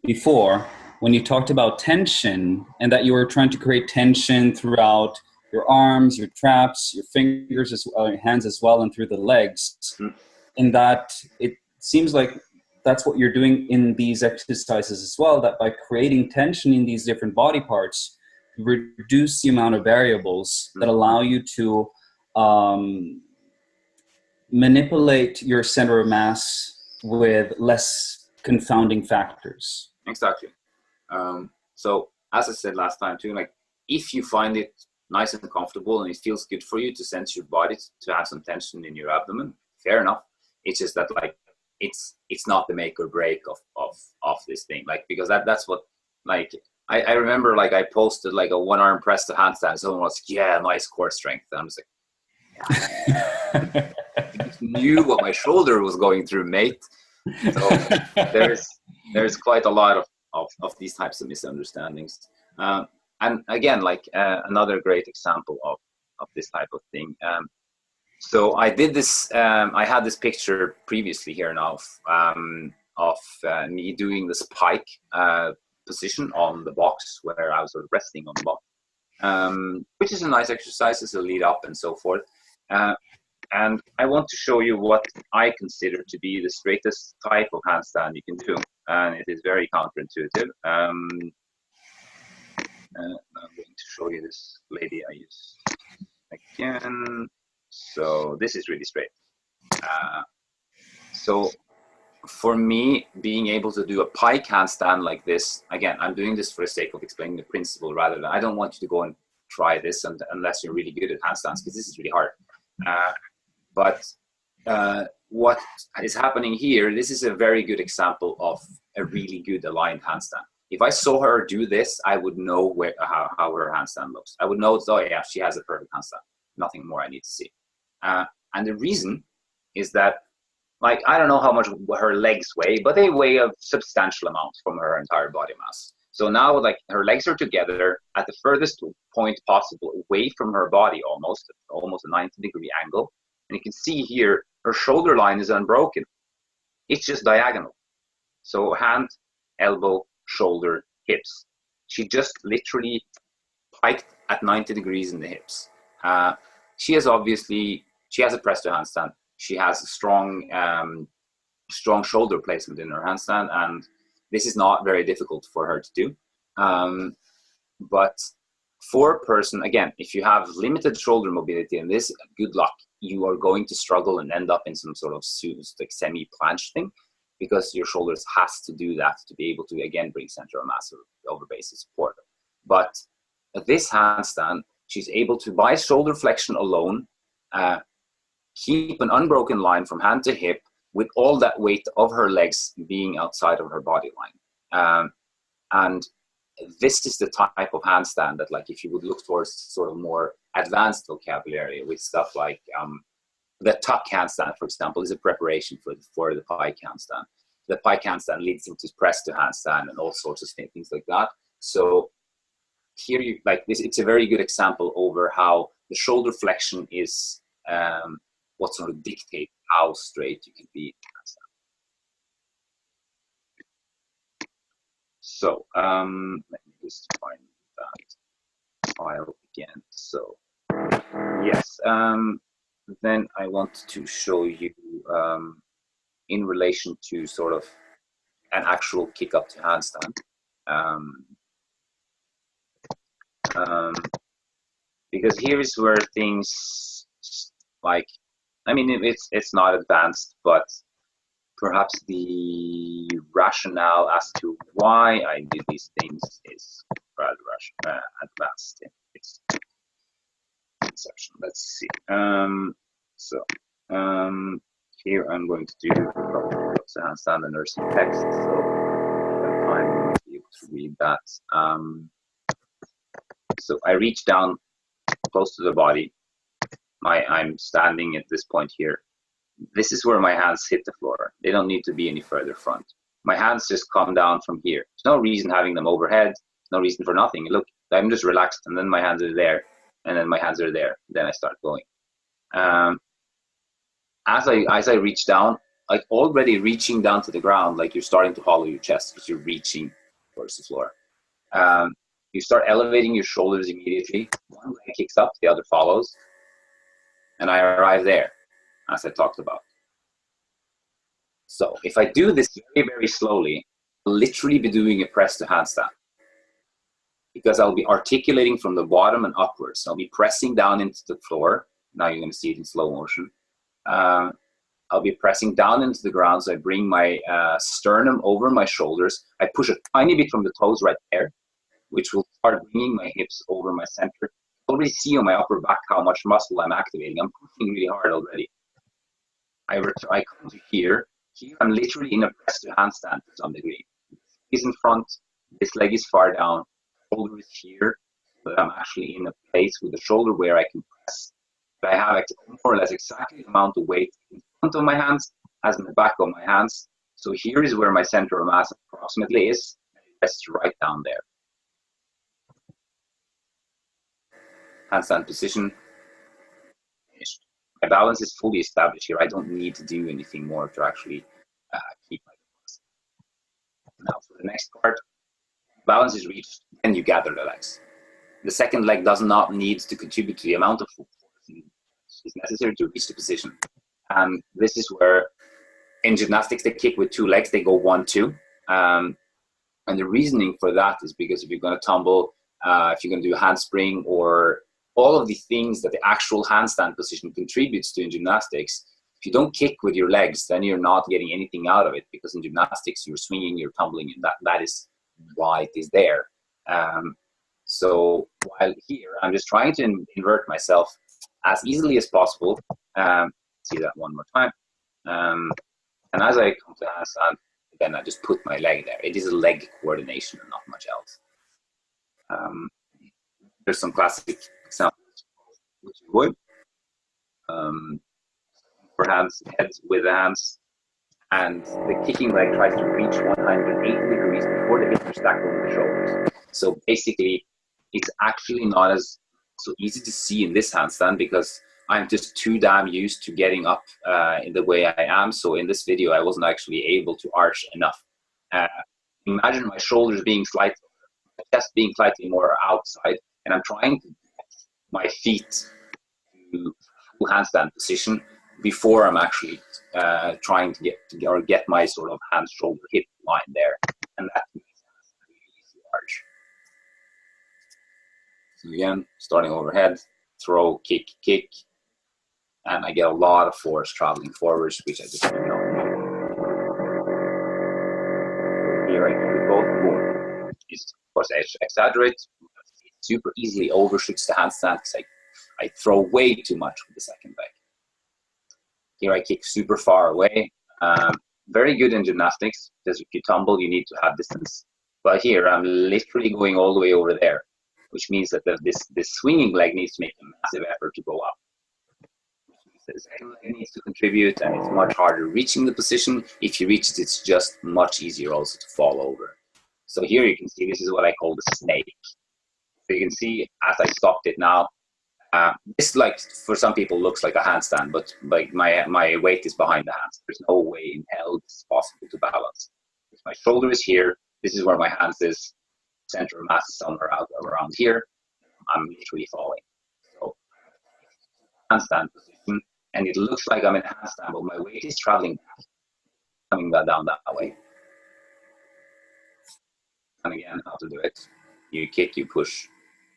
before, when you talked about tension and that you were trying to create tension throughout your arms, your traps, your fingers, your hands as well, and through the legs. Mm-hmm. In that it seems like that's what you're doing in these exercises as well, that by creating tension in these different body parts, you reduce the amount of variables that allow you to manipulate your center of mass with less confounding factors. Exactly. So as I said last time too, like if you find it nice and comfortable and it feels good for you to sense your body to have some tension in your abdomen, fair enough. It's just that like it's not the make or break of this thing, like, because that's what, like, I remember like I posted like a 1-arm press to handstand. Someone was like, yeah, nice core strength. And I'm just like, yeah. knew what my shoulder was going through, mate. So there's quite a lot of these types of misunderstandings. And again, like another great example of this type of thing. So I did this. I had this picture previously here now of me doing this pike position on the box where I was sort of resting on the box, which is a nice exercise as a lead up and so forth. And I want to show you what I consider to be the straightest type of handstand you can do, and it is very counterintuitive. I'm going to show you this lady I use again. So this is really straight. So for me, being able to do a pike handstand like this, again, I'm doing this for the sake of explaining the principle rather than, I don't want you to go and try this unless you're really good at handstands, because this is really hard. But what is happening here, this is a very good example of a really good aligned handstand. If I saw her do this, I would know how her handstand looks. I would know, oh yeah, she has a perfect handstand. Nothing more I need to see. And the reason is that, like, I don't know how much her legs weigh, but they weigh a substantial amount from her entire body mass. So now, like, her legs are together at the furthest point possible away from her body, almost a 90-degree angle. And you can see here, her shoulder line is unbroken. It's just diagonal. So hand, elbow, shoulder, hips. She just literally piked at 90 degrees in the hips. She has a press to handstand. She has a strong shoulder placement in her handstand, and this is not very difficult for her to do. But for a person, again, if you have limited shoulder mobility and this, good luck. You are going to struggle and end up in some sort of like semi-planche thing, because your shoulders has to do that to be able to, again, bring center of mass over base support. But this handstand, she's able to, by shoulder flexion alone, keep an unbroken line from hand to hip with all that weight of her legs being outside of her body line. And this is the type of handstand that, like, if you would look towards sort of more advanced vocabulary with stuff like the tuck handstand, for example, is a preparation for the pike handstand. The pike handstand leads into press to handstand and all sorts of things like that. So here, you like this, it's a very good example over how the shoulder flexion is what sort of dictates how straight you can be in handstand. So let me just find that file again. So yes, then I want to show you in relation to sort of an actual kick up to handstand. Because here is where things, like, I mean, it's not advanced, but perhaps the rationale as to why I did these things is rather advanced in its conception. Let's see. Here I'm going to do the handstand and nursing text, so I'm going to be able to read that. So I reach down close to the body. I'm standing at this point here. This is where my hands hit the floor. They don't need to be any further front. My hands just come down from here. There's no reason having them overhead. No reason for nothing. Look, I'm just relaxed, and then my hands are there, and then my hands are there. Then I start going. As I reach down, like already reaching down to the ground, like you're starting to hollow your chest because you're reaching towards the floor. You start elevating your shoulders immediately. One leg kicks up, the other follows, and I arrive there, as I talked about. So if I do this very, very slowly, I'll literally be doing a press to handstand, because I'll be articulating from the bottom and upwards. I'll be pressing down into the floor. Now you're going to see it in slow motion. I'll be pressing down into the ground, so I bring my sternum over my shoulders. I push a tiny bit from the toes right there, which will start bringing my hips over my center. You already see on my upper back how much muscle I'm activating. I'm pushing really hard already. I come to here. Here I'm literally in a press to handstand to some degree. This is in front, this leg is far down, shoulder is here, but I'm actually in a place with the shoulder where I can press But I have more or less exactly the amount of weight in front of my hands as in the back of my hands. So here is where my center of mass approximately is. It rests right down there. Handstand position. Finished. My balance is fully established here. I don't need to do anything more to actually keep my balance. Now for the next part, balance is reached, then you gather the legs. The second leg does not need to contribute to the amount of force is necessary to reach the position. And this is where in gymnastics they kick with two legs, they go 1-2. And the reasoning for that is because if you're going to tumble, if you're going to do a handspring, or all of the things that the actual handstand position contributes to in gymnastics, if you don't kick with your legs, then you're not getting anything out of it, because in gymnastics you're swinging, you're tumbling, and that is why it is there. So while here, I'm just trying to invert myself as easily as possible. See that one more time. And as I come to handstand, then I just put my leg there. It is a leg coordination and not much else. There's some classic examples which you would. For hands, heads with the hands. And the kicking leg tries to reach 180 degrees before the hips are stacked over the shoulders. So basically, it's actually not as so easy to see in this handstand because I'm just too damn used to getting up in the way I am. So in this video, I wasn't actually able to arch enough. Imagine my shoulders being slightly, my chest being slightly more outside, and I'm trying to get my feet to full handstand position before I'm actually trying to get my sort of hand, shoulder, hip line there, and that makes a really easy arch. So again, starting overhead, throw, kick, kick, and I get a lot of force traveling forwards, which I just do not need. Here I can do both. Boom. Of course, I exaggerate. It super easily overshoots the handstand because I throw way too much with the second leg. Here I kick super far away. Very good in gymnastics, because if you tumble, you need to have distance. But here I'm literally going all the way over there, which means that this swinging leg needs to make a massive effort to go up. The second leg needs to contribute, and it's much harder reaching the position. If you reach it, it's just much easier also to fall over. So here you can see this is what I call the snake. So you can see as I stopped it now, this, like, for some people looks like a handstand, but like my weight is behind the hands. There's no way in hell it's possible to balance. If my shoulder is here, this is where my hands is. Center of mass is somewhere out around here. I'm literally falling. So handstand position, and it looks like I'm in a handstand, but my weight is traveling back, coming down that way. And again, how to do it? You kick, you push,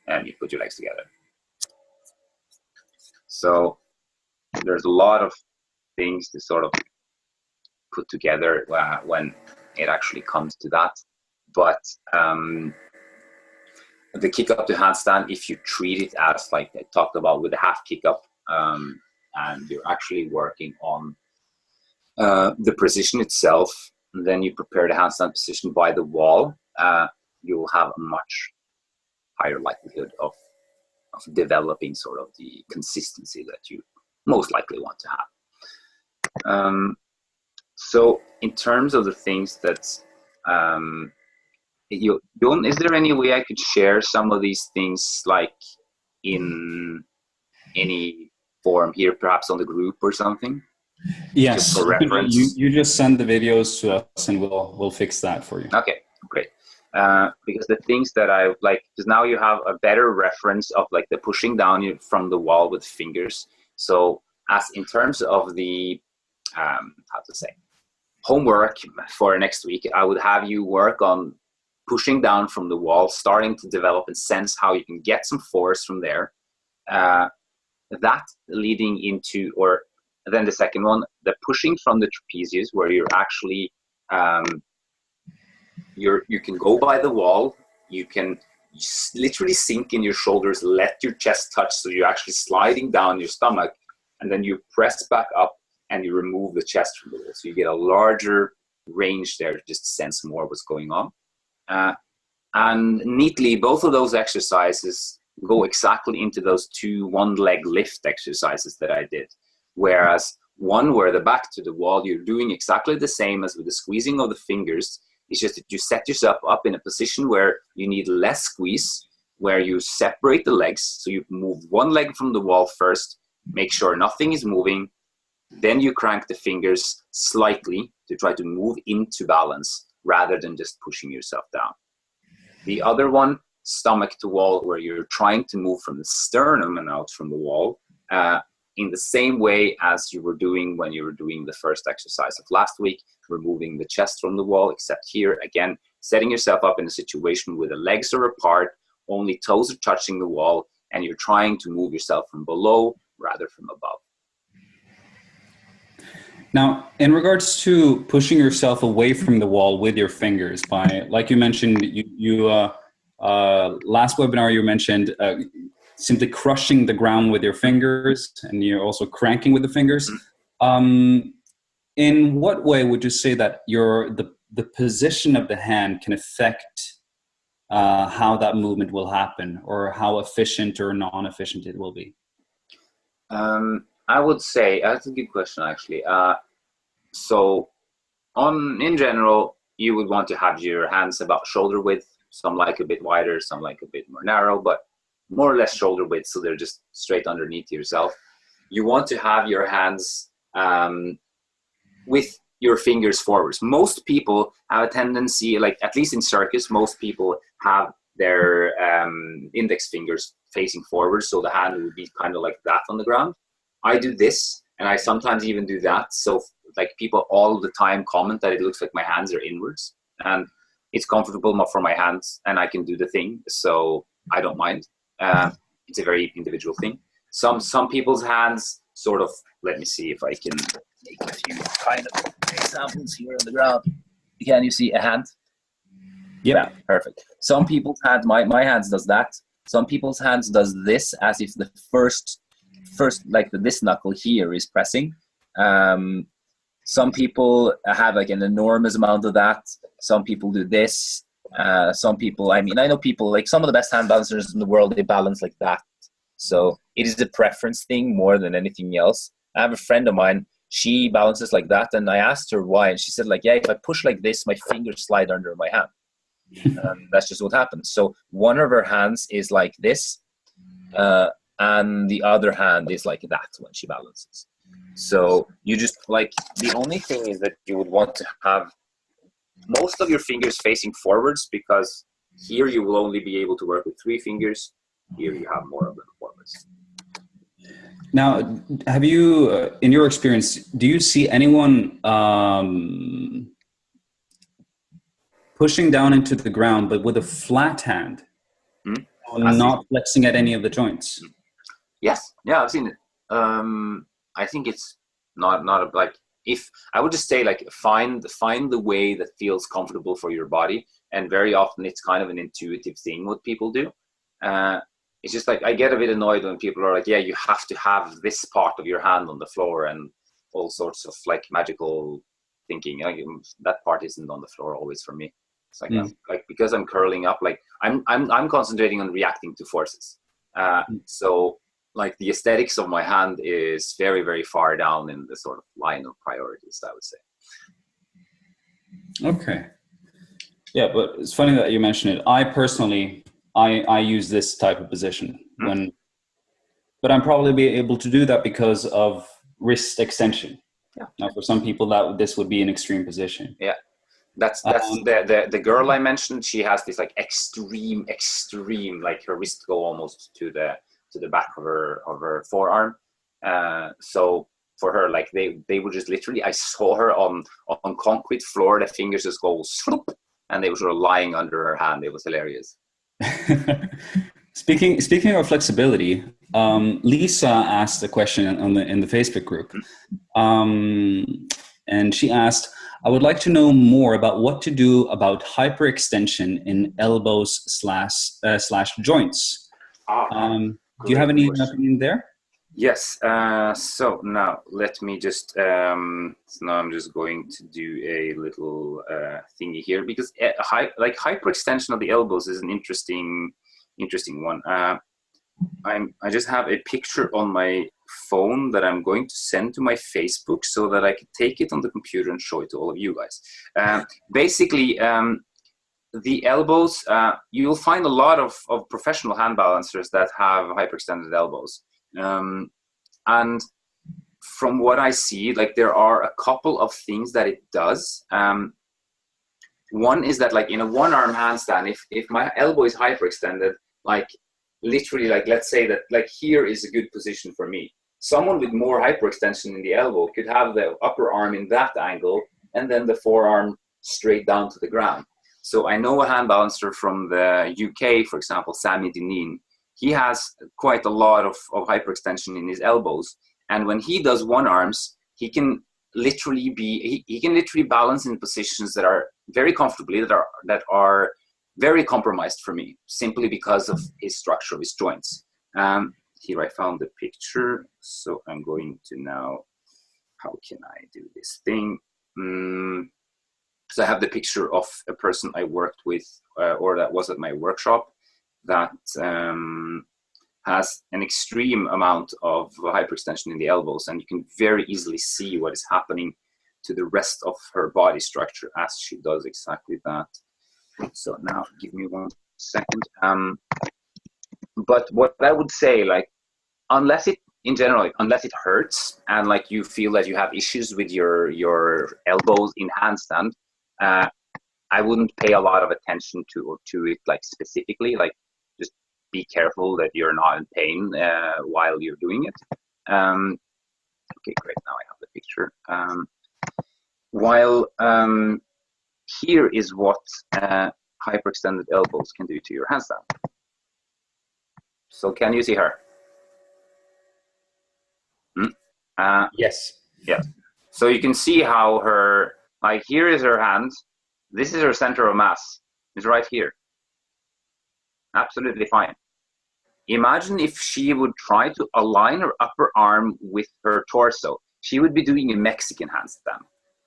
and you put your legs together. So there's a lot of things to sort of put together when it actually comes to that. But the kick up to handstand, if you treat it as like I talked about with the half kick up, and you're actually working on the position itself, and then you prepare the handstand position by the wall, you'll have a much higher likelihood of developing sort of the consistency that you most likely want to have. So in terms of the things that is there any way I could share some of these things like in any form here, perhaps on the group or something? Yes, just for reference. You just send the videos to us and we'll fix that for you. Okay, great. Because the things that I like, because now you have a better reference of like the pushing down from the wall with fingers. So as in terms of the, how to say, homework for next week, I would have you work on pushing down from the wall, starting to develop and sense how you can get some force from there. That leading into, or then the second one, the pushing from the trapezius, where you're actually, you can go by the wall, you can literally sink in your shoulders, let your chest touch, so you're actually sliding down your stomach, and then you press back up and you remove the chest from the wall. So you get a larger range there to just sense more what's going on. And neatly, both of those exercises go exactly into those 2 one-leg lift exercises that I did. Whereas one where the back to the wall, you're doing exactly the same as with the squeezing of the fingers. It's just that you set yourself up in a position where you need less squeeze, where you separate the legs. So you move one leg from the wall first, make sure nothing is moving. Then you crank the fingers slightly to try to move into balance rather than just pushing yourself down. The other one, stomach to wall, where you're trying to move from the sternum and out from the wall, in the same way as you were doing when you were doing the first exercise of last week, removing the chest from the wall, except here, again, setting yourself up in a situation where the legs are apart, only toes are touching the wall, and you're trying to move yourself from below rather from above. Now, in regards to pushing yourself away from the wall with your fingers, by, like you mentioned, last webinar you mentioned simply crushing the ground with your fingers, and you're also cranking with the fingers. In what way would you say that the position of the hand can affect how that movement will happen, or how efficient or non-efficient it will be? I would say that's a good question, actually. So, in general, you would want to have your hands about shoulder width. Some like a bit wider, some like a bit more narrow, but more or less shoulder width, so they're just straight underneath yourself. You want to have your hands with your fingers forwards. Most people have a tendency, like at least in circus, most people have their index fingers facing forward, so the hand would be kind of like that on the ground. I do this, and I sometimes even do that. So like people all the time comment that it looks like my hands are inwards, and it's comfortable for my hands, and I can do the thing, so I don't mind. It's a very individual thing. Some people's hands sort of, let me see if I can make a few kind of examples here on the ground. Can you see a hand? Yep. Yeah, perfect. Some people's hands, my hands does that. Some people's hands does this, as if the first like this knuckle here is pressing. Some people have like an enormous amount of that. Some people do this. Some people, I know people, like some of the best hand balancers in the world, they balance like that. So it is a preference thing more than anything else. I have a friend of mine, she balances like that, and I asked her why, and she said like, yeah, if I push like this, my fingers slide under my hand. That's just what happens. So one of her hands is like this, and the other hand is like that when she balances. So you just like, the only thing is that you would want to have most of your fingers facing forwards, because here you will only be able to work with 3 fingers. Here you have more of them forwards. Now, have you, in your experience, do you see anyone pushing down into the ground, but with a flat hand, not flexing at any of the joints? Yes, yeah, I've seen it. I think it's not like, if I would just say like find the way that feels comfortable for your body, and very often it's kind of an intuitive thing what people do. It's just like I get a bit annoyed when people are like, yeah, you have to have this part of your hand on the floor and all sorts of like magical thinking. Like, that part isn't on the floor always for me. It's like, like because I'm curling up, like I'm concentrating on reacting to forces. So like the aesthetics of my hand is very, very far down in the sort of line of priorities, I would say. Okay. Yeah, but it's funny that you mentioned it. I personally, I use this type of position but I'm probably be able to do that because of wrist extension. Yeah. Now, for some people, this would be an extreme position. Yeah. That's the girl I mentioned. She has this like extreme, like her wrist go almost to the back of her forearm. So for her, like they would just literally, I saw her on concrete floor, the fingers just go swoop, and they were sort of lying under her hand. It was hilarious. Speaking of flexibility, Lisa asked a question in the Facebook group, and she asked, I would like to know more about what to do about hyperextension in elbows slash joints. Do you have any opinion there? Yes. So now let me just, now I'm just going to do a little thingy here, because hyperextension of the elbows is an interesting one. I just have a picture on my phone that I'm going to send to my Facebook so that I can take it on the computer and show it to all of you guys. Basically, the elbows, you'll find a lot of professional hand balancers that have hyperextended elbows. And from what I see, like there are a couple of things that it does. One is that like in a one-arm handstand, if my elbow is hyperextended, like literally, like let's say that like here is a good position for me. Someone with more hyperextension in the elbow could have the upper arm in that angle and then the forearm straight down to the ground. So I know a hand balancer from the UK, for example, Sami Dinin. He has quite a lot of hyperextension in his elbows. And when he does one arms, he can literally he can literally balance in positions that are very comfortably, that are very compromised for me, simply because of his structure of his joints. Here I found the picture, so I'm going to now, how can I do this thing? So I have the picture of a person I worked with, or that was at my workshop, that has an extreme amount of hyperextension in the elbows, and you can very easily see what is happening to the rest of her body structure as she does exactly that. So now give me 1 second. But what I would say, like, unless it, in general, unless it hurts and like you feel that you have issues with your elbows in handstand, I wouldn't pay a lot of attention to it, like specifically, like just be careful that you're not in pain while you're doing it. Okay, great, now I have the picture. Here is what hyperextended elbows can do to your handstand. So can you see her? Yes. Yes. So you can see how her, like here is her hand. This is her center of mass. It's right here. Absolutely fine. Imagine if she would try to align her upper arm with her torso. She would be doing a Mexican handstand.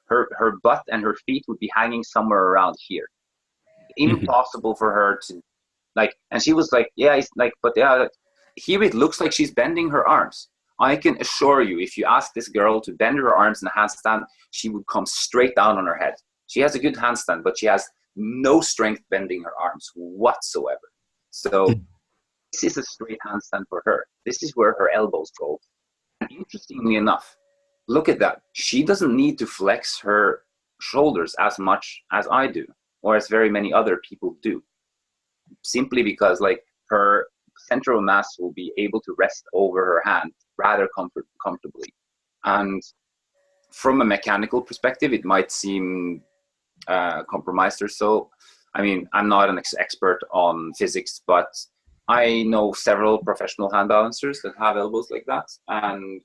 Her butt and her feet would be hanging somewhere around here. Impossible for her to, like, and she was like, yeah, it's like, but yeah, here it looks like she's bending her arms. I can assure you, if you ask this girl to bend her arms in a handstand, she would come straight down on her head. She has a good handstand, but she has no strength bending her arms whatsoever. So this is a straight handstand for her. This is where her elbows go. And interestingly enough, look at that. She doesn't need to flex her shoulders as much as I do, or as very many other people do, simply because like her center of mass will be able to rest over her hand rather comfortably. And from a mechanical perspective, it might seem compromised or so. I mean, I'm not an expert on physics, but I know several professional hand balancers that have elbows like that. And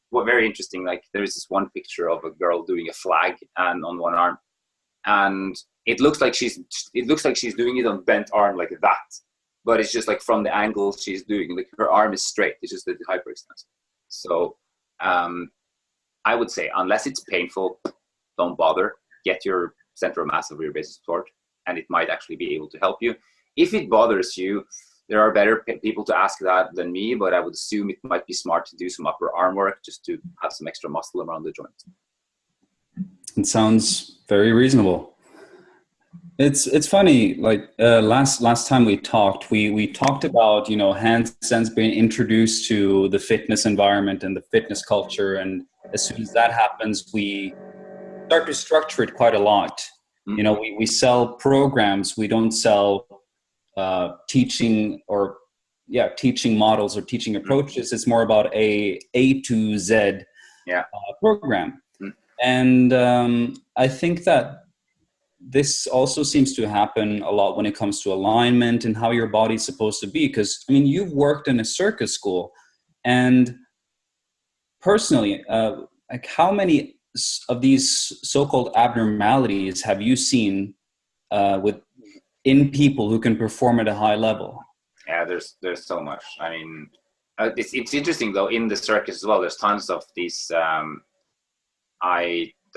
what very interesting, like there's this one picture of a girl doing a flag and on one arm, and it looks like she's doing it on bent arm like that, but it's just like from the angle she's doing, like her arm is straight. It's just the hyperextension. So I would say, unless it's painful, don't bother. Get your center of mass of your base of support, and it might actually be able to help you. If it bothers you, there are better people to ask that than me, but I would assume it might be smart to do some upper arm work just to have some extra muscle around the joint. It sounds very reasonable. It's funny, like last time we talked, we talked about, you know, handstands being introduced to the fitness environment and the fitness culture, and as soon as that happens, we start to structure it quite a lot. You know, we sell programs, we don't sell teaching models or teaching approaches. It's more about a to Z program. And I think that this also seems to happen a lot when it comes to alignment and how your body's supposed to be. Because, I mean, you've worked in a circus school, and personally, like how many of these so-called abnormalities have you seen in people who can perform at a high level? Yeah, there's so much. I mean, it's interesting though, in the circus as well, there's tons of these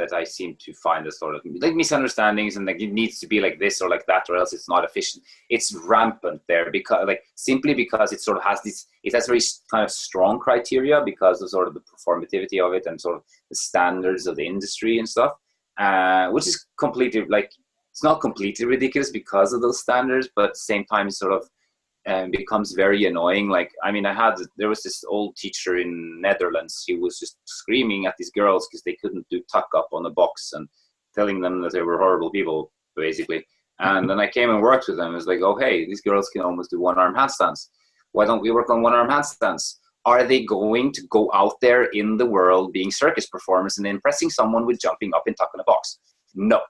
that I seem to find a sort of like misunderstandings, and like it needs to be like this or like that, or else it's not efficient. It's rampant there because like simply because it sort of has this, it has very kind of strong criteria because of sort of the performativity of it and sort of the standards of the industry and stuff, which is completely like, it's not completely ridiculous because of those standards, but at the same time it's sort of becomes very annoying. Like, I mean, there was this old teacher in Netherlands. He was just screaming at these girls because they couldn't do tuck up on a box and telling them that they were horrible people, basically. And then I came and worked with them. It was like, oh, hey, these girls can almost do one-arm handstands. Why don't we work on one-arm handstands? Are they going to go out there in the world being circus performers and impressing someone with jumping up and tuck in a box? No.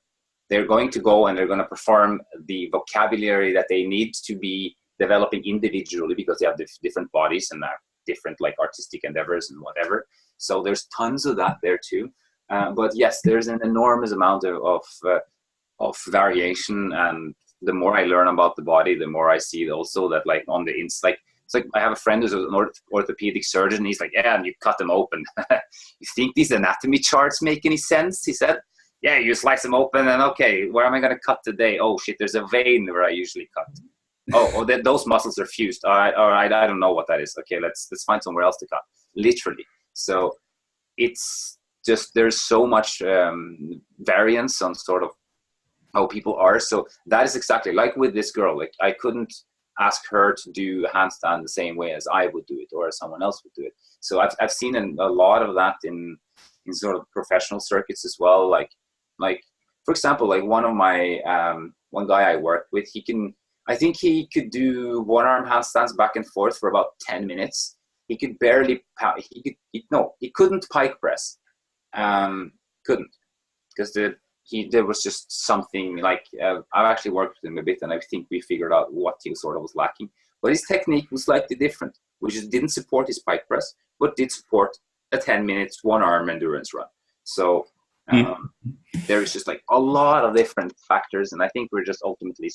They're going to go and they're going to perform the vocabulary that they need to be developing individually because they have different bodies and have different like artistic endeavors and whatever. So there's tons of that there too. But yes, there's an enormous amount of variation, and the more I learn about the body, the more I see also that like on the inside, it's like I have a friend who's an orthopedic surgeon. He's like, yeah, and you cut them open. You think these anatomy charts make any sense? He said, yeah, you slice them open and okay, where am I going to cut today? Oh shit, there's a vein where I usually cut. Those muscles are fused. All right, I don't know what that is. Okay, let's find somewhere else to cut. Literally. So it's just, there's so much variance on sort of how people are. So that is exactly like with this girl. Like I couldn't ask her to do a handstand the same way as I would do it or as someone else would do it. So I've seen a lot of that in sort of professional circuits as well. Like for example, like one of my one guy I worked with, I think he could do one-arm handstands back and forth for about 10 minutes. He could barely, he couldn't pike press. Couldn't, because there was just something like, I've actually worked with him a bit and I think we figured out what he sort of was lacking. But his technique was slightly different, which didn't support his pike press, but did support a 10 minutes one-arm endurance run. So there is just like a lot of different factors, and I think we're just ultimately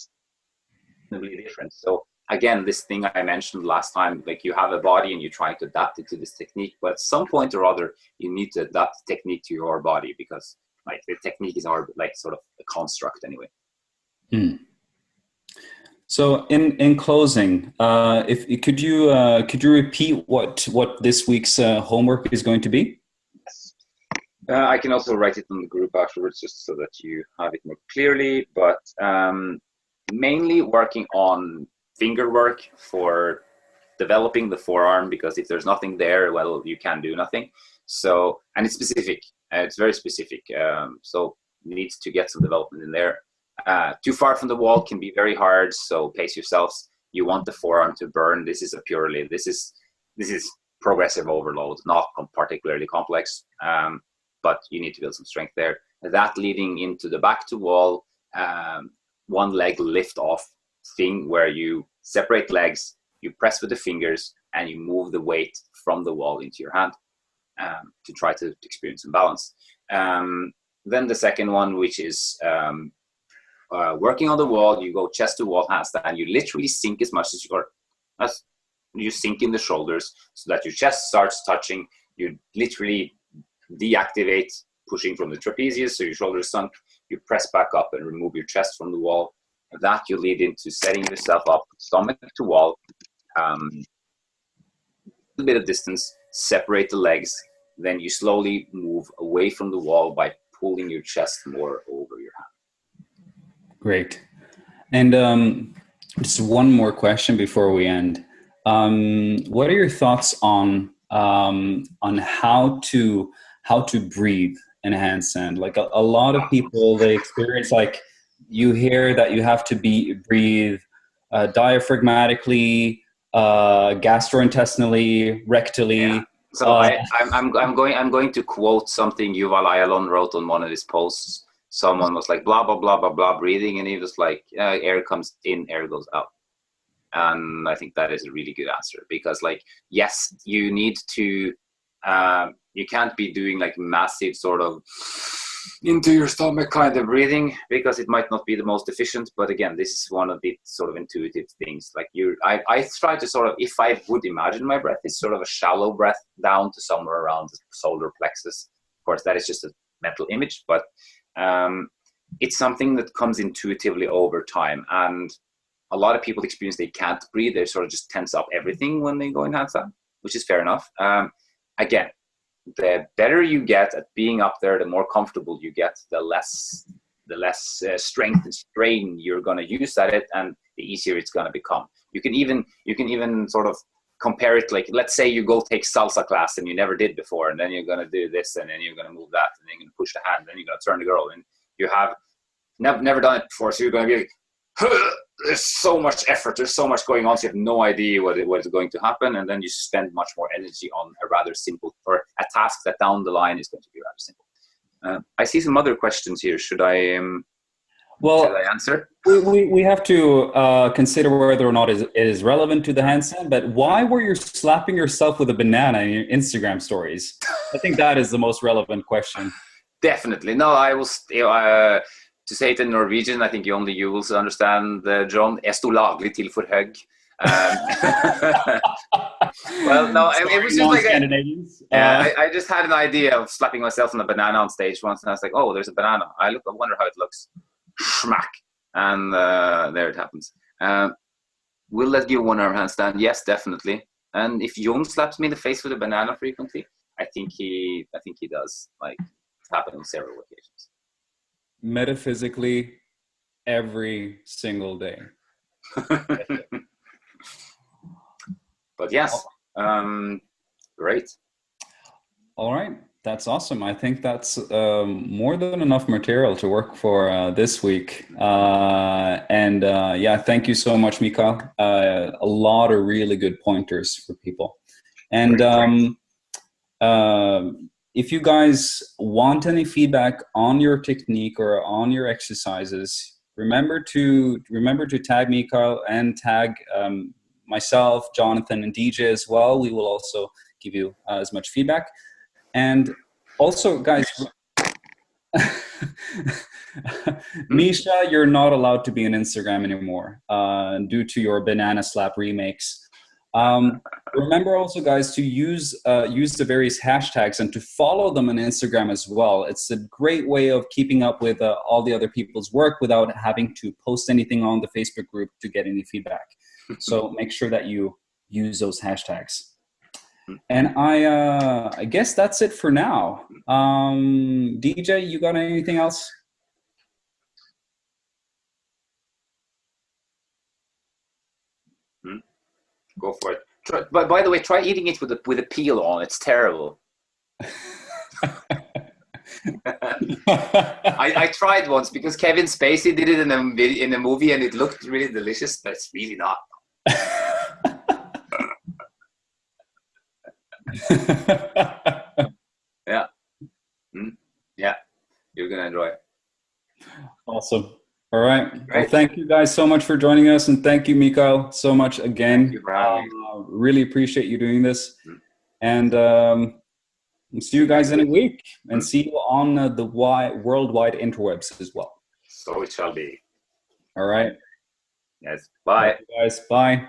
really different. So again, this thing I mentioned last time, like you have a body and you're trying to adapt it to this technique, but at some point or other you need to adapt the technique to your body, because like the technique is our like sort of a construct anyway. So in closing, could you repeat what this week's homework is going to be? Yes. I can also write it on the group afterwards just so that you have it more clearly, but mainly working on finger work for developing the forearm, because if there's nothing there, well, you can do nothing. So, and it's specific, it's very specific. So needs to get some development in there. Too far from the wall can be very hard. So pace yourselves. You want the forearm to burn. This is progressive overload, not particularly complex, but you need to build some strength there. That leading into the back to wall, one leg lift off thing where you separate legs, you press with the fingers, and you move the weight from the wall into your hand to try to experience some balance. Then the second one, which is working on the wall, you go chest to wall handstand. You literally sink as much as you sink in the shoulders so that your chest starts touching. You literally deactivate pushing from the trapezius, so your shoulders sunk. You press back up and remove your chest from the wall. That you lead into setting yourself up, stomach to wall, a bit of distance, separate the legs, then you slowly move away from the wall by pulling your chest more over your hand. Great. And just one more question before we end. What are your thoughts on how to breathe in a handstand? Like a lot of people, they experience, like, you hear that you have to breathe diaphragmatically, gastrointestinally, rectally. Yeah. So I'm going to quote something Yuval Ayalon wrote on one of his posts. Someone was like, blah blah blah blah blah breathing, and he was like, air comes in, air goes out. And I think that is a really good answer, because like, yes, you need to you can't be doing like massive sort of into your stomach kind of breathing, because it might not be the most efficient. But again, this is one of the sort of intuitive things. Like I try to sort of, if I would imagine my breath, it's sort of a shallow breath down to somewhere around the solar plexus. Of course, that is just a mental image, but it's something that comes intuitively over time. And a lot of people experience they can't breathe. They sort of just tense up everything when they go in handstand, which is fair enough. Again, the better you get at being up there, the more comfortable you get, the less strength and strain you're going to use at it, and the easier it's going to become. You can even sort of compare it, like, let's say you go take salsa class and you never did before, and then you're going to do this, and then you're going to move that, and then you're going to push the hand, and then you're going to turn the girl, and you have never done it before, so you're going to be like, there's so much effort, there's so much going on, so you have no idea what is going to happen, and then you spend much more energy on a rather simple, or a task that down the line is going to be rather simple. I see some other questions here. Should I answer? We have to consider whether or not it is relevant to the handstand, but why were you slapping yourself with a banana in your Instagram stories? I think that is the most relevant question. Definitely. No, I was, to say it in Norwegian, I think only you will understand, John. Jeg sto laglig til for høgg. Well, no, it was just like I just had an idea of slapping myself on a banana on stage once, and I was like, oh, there's a banana. I wonder how it looks. Schmack. And there it happens. Will that give one arm handstand? Yes, definitely. And if Jon slaps me in the face with a banana frequently, I think he does. Like, it's happened on several occasions. Metaphysically, every single day. But yes, great. All right, that's awesome. I think that's more than enough material to work for this week. Yeah, thank you so much, Mikael. A lot of really good pointers for people. And if you guys want any feedback on your technique or on your exercises, remember to tag Mikael and tag myself, Jonathan, and DJ as well. We will also give you as much feedback. And also, guys, Misha, you're not allowed to be on Instagram anymore due to your banana slap remakes. Remember also, guys, to use the various hashtags and to follow them on Instagram as well. It's a great way of keeping up with all the other people's work without having to post anything on the Facebook group to get any feedback. So make sure that you use those hashtags. And I guess that's it for now. DJ, you got anything else? Go for it. But by the way, try eating it with a peel on. It's terrible. I tried once because Kevin Spacey did it in a movie, and it looked really delicious, but it's really not. Yeah. Yeah, you're gonna enjoy it. Awesome. All right. Well, thank you guys so much for joining us, and thank you, Mikael, so much again. Thank you for having me. Really appreciate you doing this, and see you guys in a week, and see you on the worldwide interwebs as well. So it shall be. All right. Yes. Bye. Thank you guys. Bye.